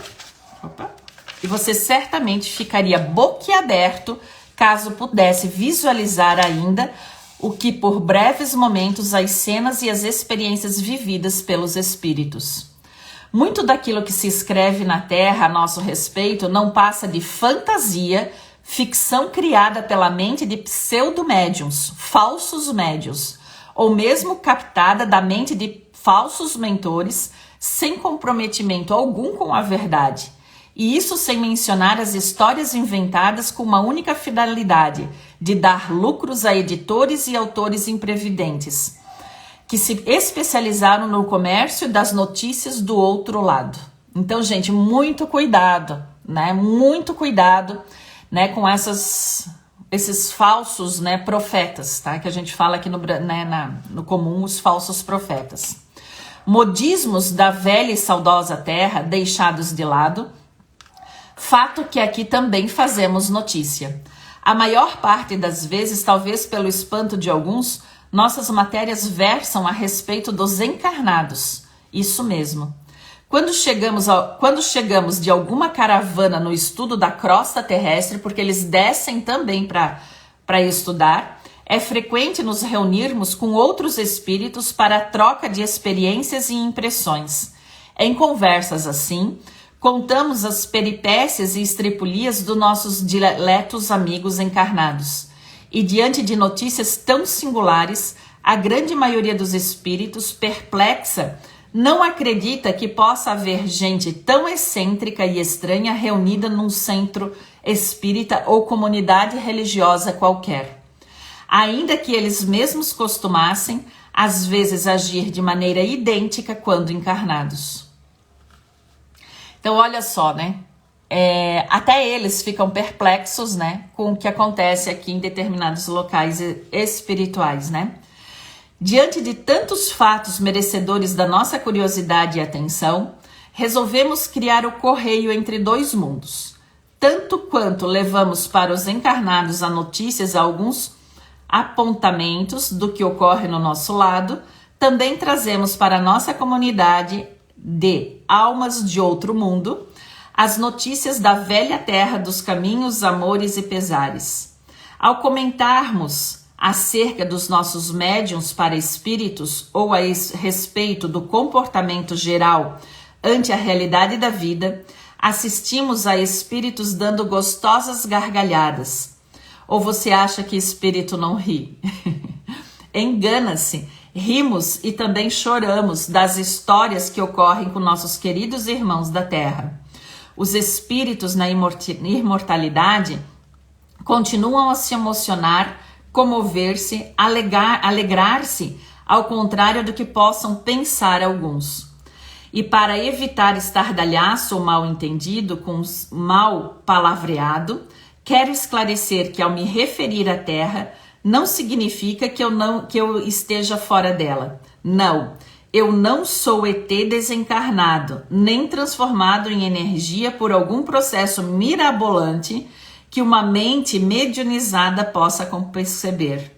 boquiaberto caso pudesse visualizar ainda o que por breves momentos as cenas e as experiências vividas pelos espíritos. Muito daquilo que se escreve na Terra a nosso respeito não passa de fantasia, ficção criada pela mente de pseudo-médiuns, falsos médiuns, ou mesmo captada da mente de falsos mentores, sem comprometimento algum com a verdade. E isso sem mencionar as histórias inventadas com uma única finalidade, de dar lucros a editores e autores imprevidentes, que se especializaram no comércio das notícias do outro lado. Então, gente, muito cuidado, né? Muito cuidado, né, com esses falsos, né, profetas, tá? Que a gente fala aqui no comum, os falsos profetas. Modismos da velha e saudosa terra deixados de lado, fato que aqui também fazemos notícia. A maior parte das vezes, talvez pelo espanto de alguns, nossas matérias versam a respeito dos encarnados. Isso mesmo. Quando chegamos de alguma caravana no estudo da crosta terrestre, porque eles descem também para estudar, É frequente nos reunirmos com outros espíritos para a troca de experiências e impressões. Em conversas assim, contamos as peripécias e estripulias dos nossos diletos amigos encarnados. E diante de notícias tão singulares, a grande maioria dos espíritos, perplexa, não acredita que possa haver gente tão excêntrica e estranha reunida num centro espírita ou comunidade religiosa qualquer. Ainda que eles mesmos costumassem, às vezes, agir de maneira idêntica quando encarnados. Então, olha só, né? Até eles ficam perplexos, né, com o que acontece aqui em determinados locais espirituais, né? Diante de tantos fatos merecedores da nossa curiosidade e atenção, resolvemos criar o correio entre dois mundos. Tanto quanto levamos para os encarnados a notícias alguns apontamentos do que ocorre no nosso lado, também trazemos para a nossa comunidade de almas de outro mundo as notícias da velha terra dos caminhos, amores e pesares. Ao comentarmos acerca dos nossos médiuns para espíritos ou a respeito do comportamento geral ante a realidade da vida, assistimos a espíritos dando gostosas gargalhadas. Ou você acha que espírito não ri? Engana-se, rimos e também choramos das histórias que ocorrem com nossos queridos irmãos da Terra. Os espíritos na imortalidade continuam a se emocionar, comover-se, alegrar-se, ao contrário do que possam pensar alguns. E para evitar estardalhaço ou mal entendido com mal palavreado, quero esclarecer que ao me referir à Terra, não significa que eu esteja fora dela. Não, eu não sou ET desencarnado, nem transformado em energia por algum processo mirabolante que uma mente mediunizada possa perceber.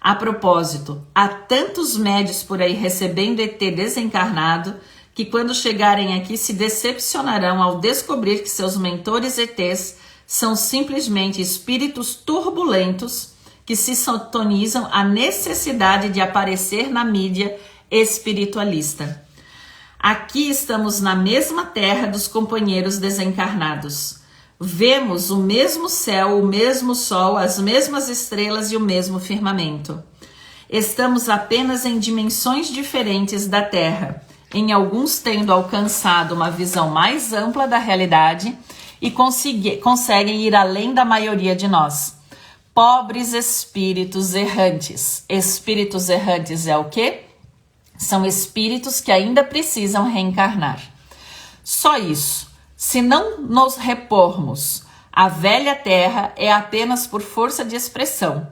A propósito, há tantos médios por aí recebendo ET desencarnado que quando chegarem aqui se decepcionarão ao descobrir que seus mentores ETs são simplesmente espíritos turbulentos que se sintonizam à necessidade de aparecer na mídia espiritualista. Aqui estamos na mesma terra dos companheiros desencarnados. Vemos o mesmo céu, o mesmo sol, as mesmas estrelas e o mesmo firmamento. Estamos apenas em dimensões diferentes da Terra, em alguns tendo alcançado uma visão mais ampla da realidade e conseguem ir além da maioria de nós. Pobres espíritos errantes. Espíritos errantes é o quê? São espíritos que ainda precisam reencarnar. Só isso. Se não nos repormos à velha terra, é apenas por força de expressão,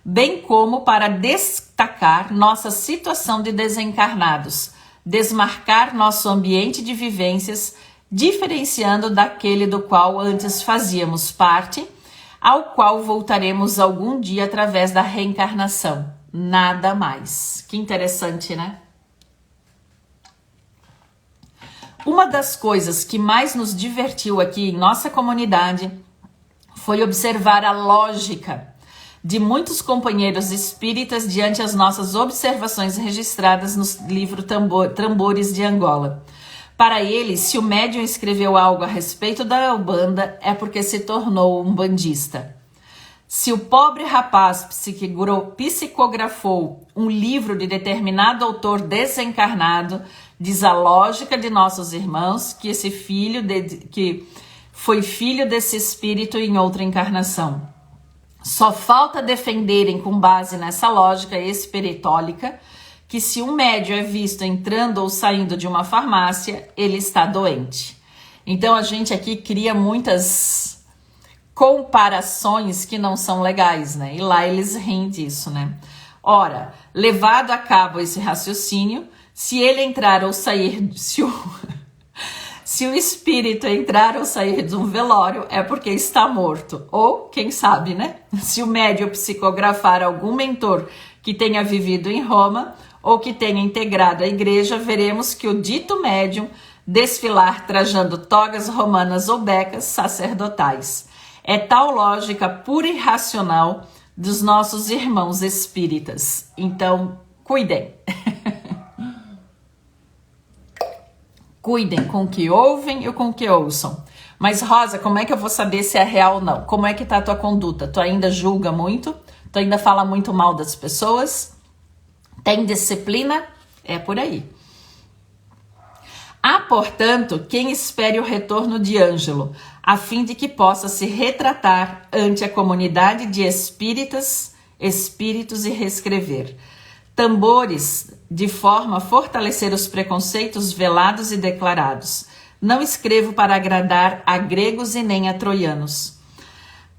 bem como para destacar nossa situação de desencarnados, desmarcar nosso ambiente de vivências, diferenciando daquele do qual antes fazíamos parte, ao qual voltaremos algum dia através da reencarnação. Nada mais. Que interessante, né? Uma das coisas que mais nos divertiu aqui em nossa comunidade foi observar a lógica de muitos companheiros espíritas diante as nossas observações registradas no livro Tambores de Angola. Para eles, se o médium escreveu algo a respeito da Umbanda, é porque se tornou umbandista. Se o pobre rapaz psicografou um livro de determinado autor desencarnado, diz a lógica de nossos irmãos que esse que foi filho desse espírito em outra encarnação. Só falta defenderem com base nessa lógica espiritólica que se um médium é visto entrando ou saindo de uma farmácia, ele está doente. Então a gente aqui cria muitas comparações que não são legais, né? E lá eles riem disso, né? Ora, levado a cabo esse raciocínio, se ele entrar ou sair, se o espírito entrar ou sair de um velório, é porque está morto. Ou, quem sabe, né? Se o médium psicografar algum mentor que tenha vivido em Roma ou que tenha integrado a igreja, veremos que o dito médium desfilar trajando togas romanas ou becas sacerdotais. É tal lógica pura e racional dos nossos irmãos espíritas. Então, cuidem. Cuidem com o que ouvem e com o que ouçam. Mas, Rosa, como é que eu vou saber se é real ou não? Como é que tá a tua conduta? Tu ainda julga muito? Tu ainda fala muito mal das pessoas? Tem disciplina? É por aí. Há, portanto, quem espere o retorno de Ângelo, a fim de que possa se retratar ante a comunidade de espíritos e reescrever tambores de forma a fortalecer os preconceitos velados e declarados. Não escrevo para agradar a gregos e nem a troianos,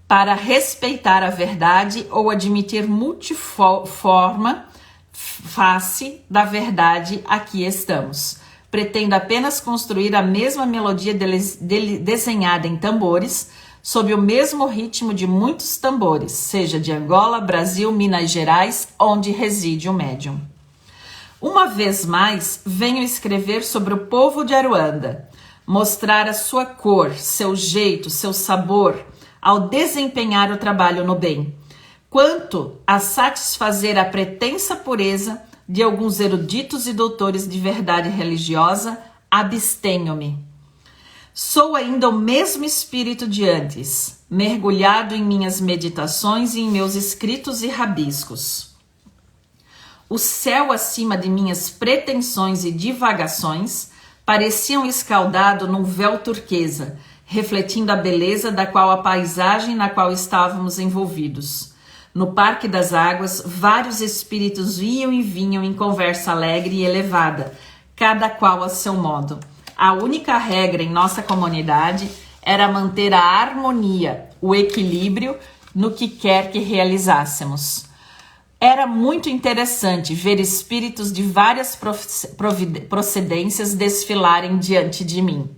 para respeitar a verdade ou admitir multiforma face da verdade. Aqui estamos. Pretendo apenas construir a mesma melodia desenhada em tambores, sob o mesmo ritmo de muitos tambores, seja de Angola, Brasil, Minas Gerais, onde reside o médium. Uma vez mais, venho escrever sobre o povo de Aruanda, mostrar a sua cor, seu jeito, seu sabor, ao desempenhar o trabalho no bem, quanto a satisfazer a pretensa pureza de alguns eruditos e doutores de verdade religiosa, abstenho-me. Sou ainda o mesmo espírito de antes, mergulhado em minhas meditações e em meus escritos e rabiscos. O céu acima de minhas pretensões e divagações pareciam escaldado num véu turquesa, refletindo a beleza da qual a paisagem na qual estávamos envolvidos. No Parque das Águas, vários espíritos iam e vinham em conversa alegre e elevada, cada qual a seu modo. A única regra em nossa comunidade era manter a harmonia, o equilíbrio no que quer que realizássemos. Era muito interessante ver espíritos de várias procedências desfilarem diante de mim.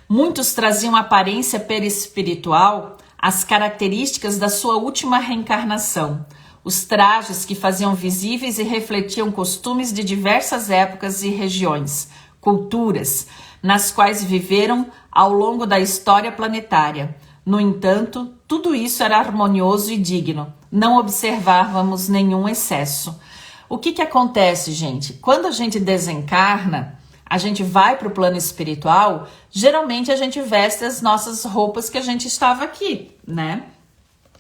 Muitos traziam aparência perispiritual, as características da sua última reencarnação, os trajes que faziam visíveis e refletiam costumes de diversas épocas e regiões, culturas, nas quais viveram ao longo da história planetária. No entanto, tudo isso era harmonioso e digno. Não observávamos nenhum excesso. O que acontece, gente? Quando a gente desencarna, a gente vai para o plano espiritual, geralmente a gente veste as nossas roupas que a gente estava aqui, né?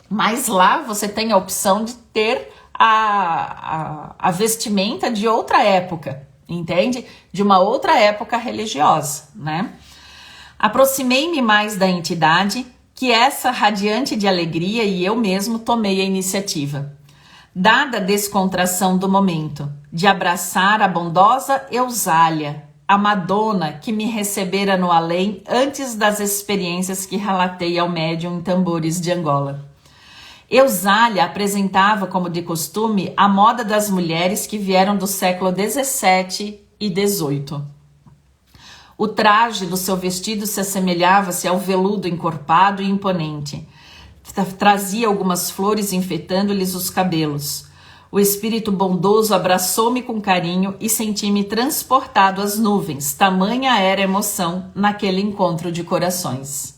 Mas lá você tem a opção de ter a vestimenta de outra época, entende? De uma outra época religiosa, né? Aproximei-me mais da entidade, que essa radiante de alegria, e eu mesmo tomei a iniciativa. Dada a descontração do momento, de abraçar a bondosa Eusália, a Madonna que me recebera no além antes das experiências que relatei ao médium em Tambores de Angola. Eusália apresentava, como de costume, a moda das mulheres que vieram do século XVII e XVIII. O traje do seu vestido se assemelhava-se ao veludo encorpado e imponente. Trazia algumas flores enfeitando-lhes os cabelos. O espírito bondoso abraçou-me com carinho e senti-me transportado às nuvens, tamanha era a emoção naquele encontro de corações.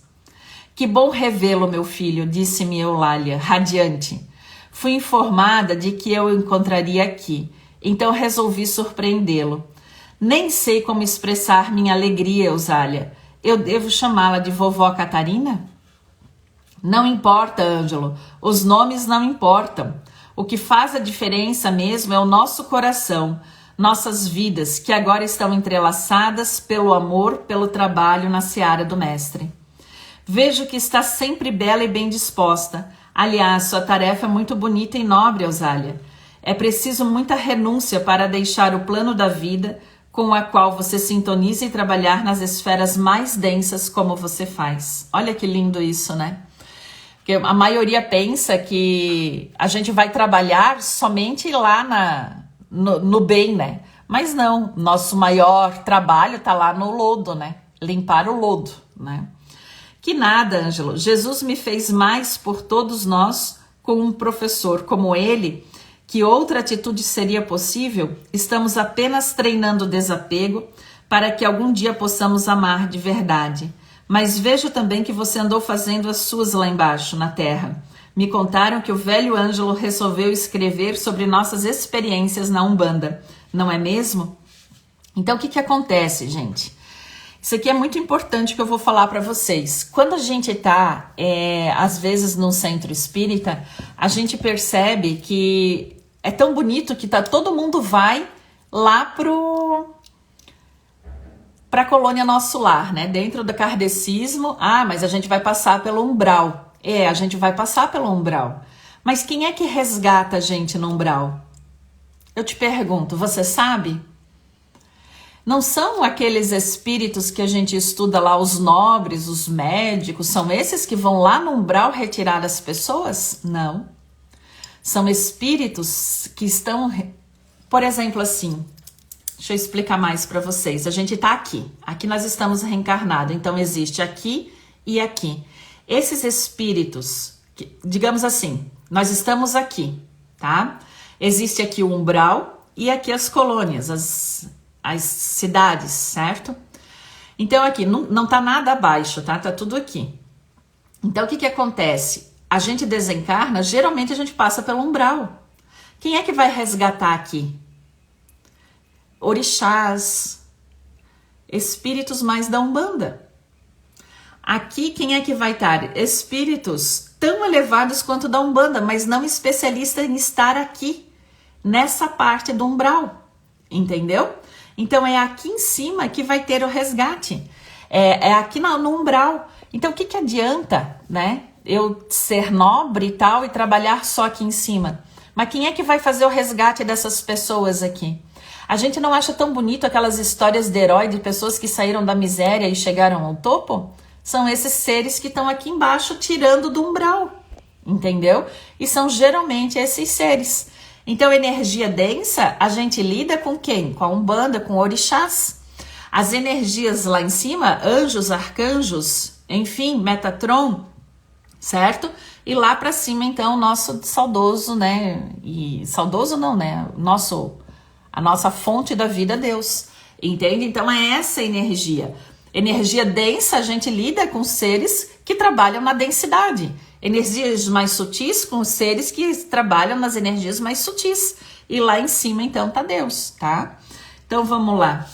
Que bom revê-lo, meu filho, disse-me Eulália, radiante. Fui informada de que eu o encontraria aqui, então resolvi surpreendê-lo. Nem sei como expressar minha alegria, Eusália. Eu devo chamá-la de vovó Catarina? Não importa, Ângelo, os nomes não importam. O que faz a diferença mesmo é o nosso coração, nossas vidas, que agora estão entrelaçadas pelo amor, pelo trabalho na seara do Mestre. Vejo que está sempre bela e bem disposta. Aliás, sua tarefa é muito bonita e nobre, Eusália. É preciso muita renúncia para deixar o plano da vida com a qual você sintoniza e trabalhar nas esferas mais densas como você faz. Olha que lindo isso, né? Porque a maioria pensa que a gente vai trabalhar somente lá no bem, né? Mas não, nosso maior trabalho está lá no lodo, né? Limpar o lodo, né? Que nada, Ângelo. Jesus me fez mais por todos nós com um professor como ele. Que outra atitude seria possível? Estamos apenas treinando o desapego para que algum dia possamos amar de verdade. Mas vejo também que você andou fazendo as suas lá embaixo, na terra. Me contaram que o velho Ângelo resolveu escrever sobre nossas experiências na Umbanda, não é mesmo? Então, o que acontece, gente? Isso aqui é muito importante que eu vou falar para vocês. Quando a gente tá, às vezes, num centro espírita, a gente percebe que é tão bonito que todo mundo vai lá para a colônia Nosso Lar, né? Dentro do kardecismo, mas a gente vai passar pelo umbral. A gente vai passar pelo umbral. Mas quem é que resgata a gente no umbral? Eu te pergunto, você sabe? Não são aqueles espíritos que a gente estuda lá, os nobres, os médicos, são esses que vão lá no umbral retirar as pessoas? Não. São espíritos que estão, por exemplo, assim, deixa eu explicar mais para vocês. A gente tá aqui nós estamos reencarnados, então existe aqui e aqui. Esses espíritos, digamos assim, nós estamos aqui, tá? Existe aqui o umbral e aqui as colônias, as cidades, certo? Então aqui não tá nada abaixo, tá? Tá tudo aqui. Então o que acontece? A gente desencarna, geralmente a gente passa pelo umbral. Quem é que vai resgatar aqui? Orixás, espíritos mais da Umbanda. Aqui quem é que vai estar? Espíritos tão elevados quanto da Umbanda, mas não especialistas em estar aqui, nessa parte do umbral, entendeu? Então é aqui em cima que vai ter o resgate, é aqui no umbral. Então o que adianta, né, eu ser nobre e tal e trabalhar só aqui em cima? Mas quem é que vai fazer o resgate dessas pessoas aqui? A gente não acha tão bonito aquelas histórias de herói, de pessoas que saíram da miséria e chegaram ao topo? São esses seres que estão aqui embaixo tirando do umbral, entendeu? E são geralmente esses seres. Então, energia densa, a gente lida com quem? Com a Umbanda, com orixás. As energias lá em cima, anjos, arcanjos, enfim, Metatron, certo? E lá para cima, então, o nosso saudoso, né? E saudoso não, né? A nossa fonte da vida, Deus. Entende? Então, é essa energia. Energia densa, a gente lida com seres que trabalham na densidade. Energias mais sutis com os seres que trabalham nas energias mais sutis. E lá em cima, então, tá Deus, tá? Então, vamos lá.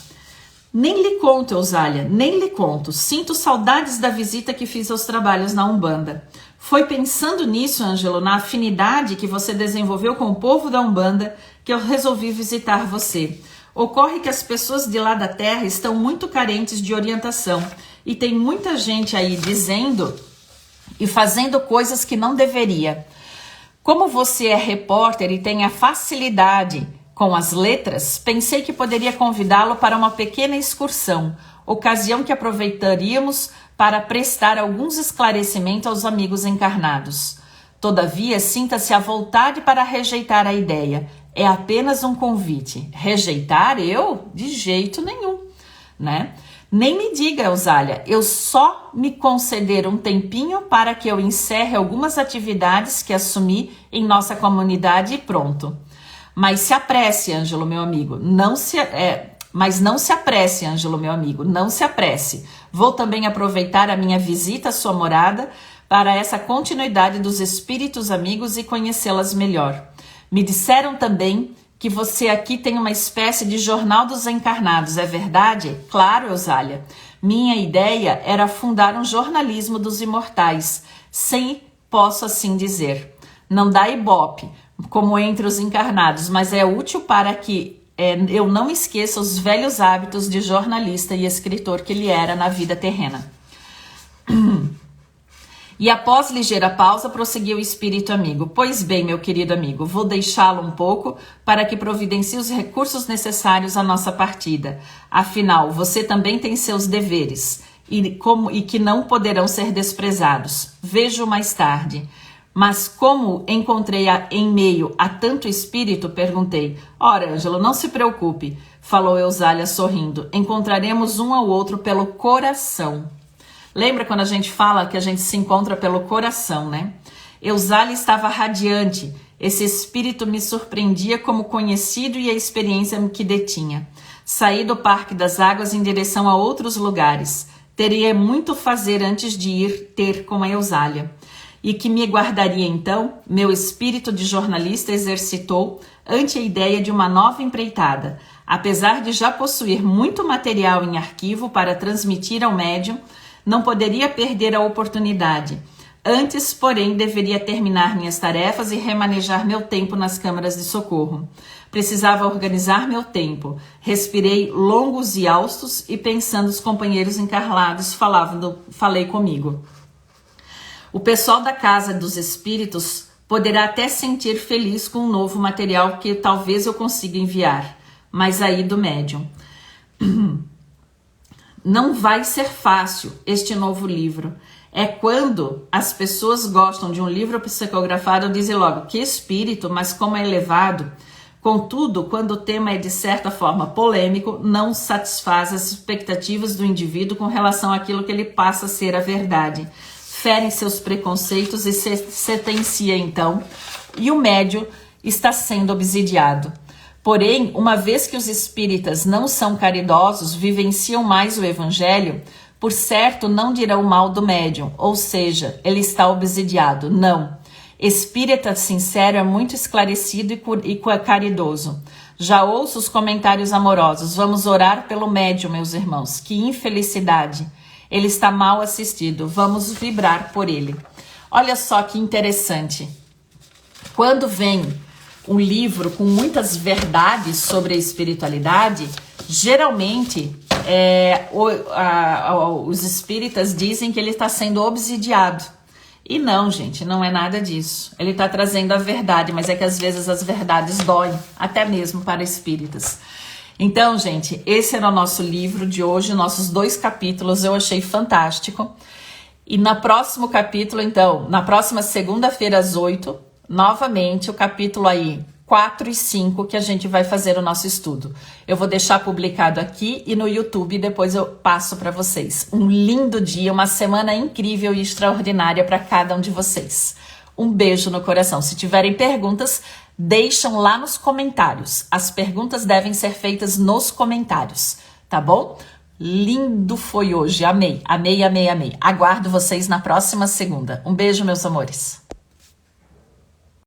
Nem lhe conto, Eusália, nem lhe conto. Sinto saudades da visita que fiz aos trabalhos na Umbanda. Foi pensando nisso, Ângelo, na afinidade que você desenvolveu com o povo da Umbanda, que eu resolvi visitar você. Ocorre que as pessoas de lá da terra estão muito carentes de orientação e tem muita gente aí dizendo e fazendo coisas que não deveria. Como você é repórter e tem a facilidade com as letras, pensei que poderia convidá-lo para uma pequena excursão, ocasião que aproveitaríamos para prestar alguns esclarecimentos aos amigos encarnados. Todavia, sinta-se à vontade para rejeitar a ideia. É apenas um convite. Rejeitar eu? De jeito nenhum, né? Nem me diga, Eusália, eu só me conceder um tempinho para que eu encerre algumas atividades que assumi em nossa comunidade e pronto. Mas se apresse, Ângelo, meu amigo, mas não se apresse, Ângelo, meu amigo, não se apresse. Vou também aproveitar a minha visita à sua morada para essa continuidade dos espíritos amigos e conhecê-las melhor. Me disseram também que você aqui tem uma espécie de jornal dos encarnados, é verdade? Claro, Eusália. Minha ideia era fundar um jornalismo dos imortais, posso assim dizer. Não dá ibope, como entre os encarnados, mas é útil para que eu não esqueça os velhos hábitos de jornalista e escritor que ele era na vida terrena. E após ligeira pausa, prosseguiu o espírito amigo. Pois bem, meu querido amigo, vou deixá-lo um pouco para que providencie os recursos necessários à nossa partida. Afinal, você também tem seus deveres e que não poderão ser desprezados. Vejo mais tarde. Mas como encontrei em meio a tanto espírito, perguntei. Ora, Ângelo, não se preocupe, falou Eusália sorrindo. Encontraremos um ao outro pelo coração. Lembra quando a gente fala que a gente se encontra pelo coração, né? Eusália estava radiante. Esse espírito me surpreendia como conhecido e a experiência que detinha. Saí do Parque das Águas em direção a outros lugares. Teria muito a fazer antes de ir ter com a Eusália. e que me guardaria então, meu espírito de jornalista exercitou ante a ideia de uma nova empreitada. Apesar de já possuir muito material em arquivo para transmitir ao médium, não poderia perder a oportunidade. Antes, porém, deveria terminar minhas tarefas e remanejar meu tempo nas câmaras de socorro. Precisava organizar meu tempo. Respirei longos e austos e, pensando os companheiros encarlados, falei comigo. O pessoal da Casa dos Espíritos poderá até sentir feliz com um novo material que talvez eu consiga enviar, mas aí do médium. Não vai ser fácil este novo livro. É quando as pessoas gostam de um livro psicografado, dizem logo, que espírito, mas como é elevado. Contudo, quando o tema é de certa forma polêmico, não satisfaz as expectativas do indivíduo com relação àquilo que ele passa a ser a verdade. Ferem seus preconceitos e sentencia então, e o médium está sendo obsidiado. Porém, uma vez que os espíritas não são caridosos, vivenciam mais o evangelho, por certo não dirão mal do médium, ou seja, ele está obsidiado. Não. Espírita sincero é muito esclarecido e caridoso. Já ouço os comentários amorosos. Vamos orar pelo médium, meus irmãos. Que infelicidade. Ele está mal assistido. Vamos vibrar por ele. Olha só que interessante. Quando vem um livro com muitas verdades sobre a espiritualidade, geralmente os espíritas dizem que ele está sendo obsidiado. E não, gente, não é nada disso. Ele está trazendo a verdade, mas é que às vezes as verdades doem, até mesmo para espíritas. Então, gente, esse era o nosso livro de hoje, nossos 2 capítulos, eu achei fantástico. E no próximo capítulo, então, na próxima segunda-feira às 8, novamente o capítulo aí 4 e 5 que a gente vai fazer o nosso estudo. Eu vou deixar publicado aqui e no YouTube, depois eu passo para vocês. Um lindo dia, uma semana incrível e extraordinária para cada um de vocês. Um beijo no coração. Se tiverem perguntas, deixam lá nos comentários. As perguntas devem ser feitas nos comentários, tá bom? Lindo foi hoje, amei, amei, amei, amei. Aguardo vocês na próxima segunda. Um beijo, meus amores.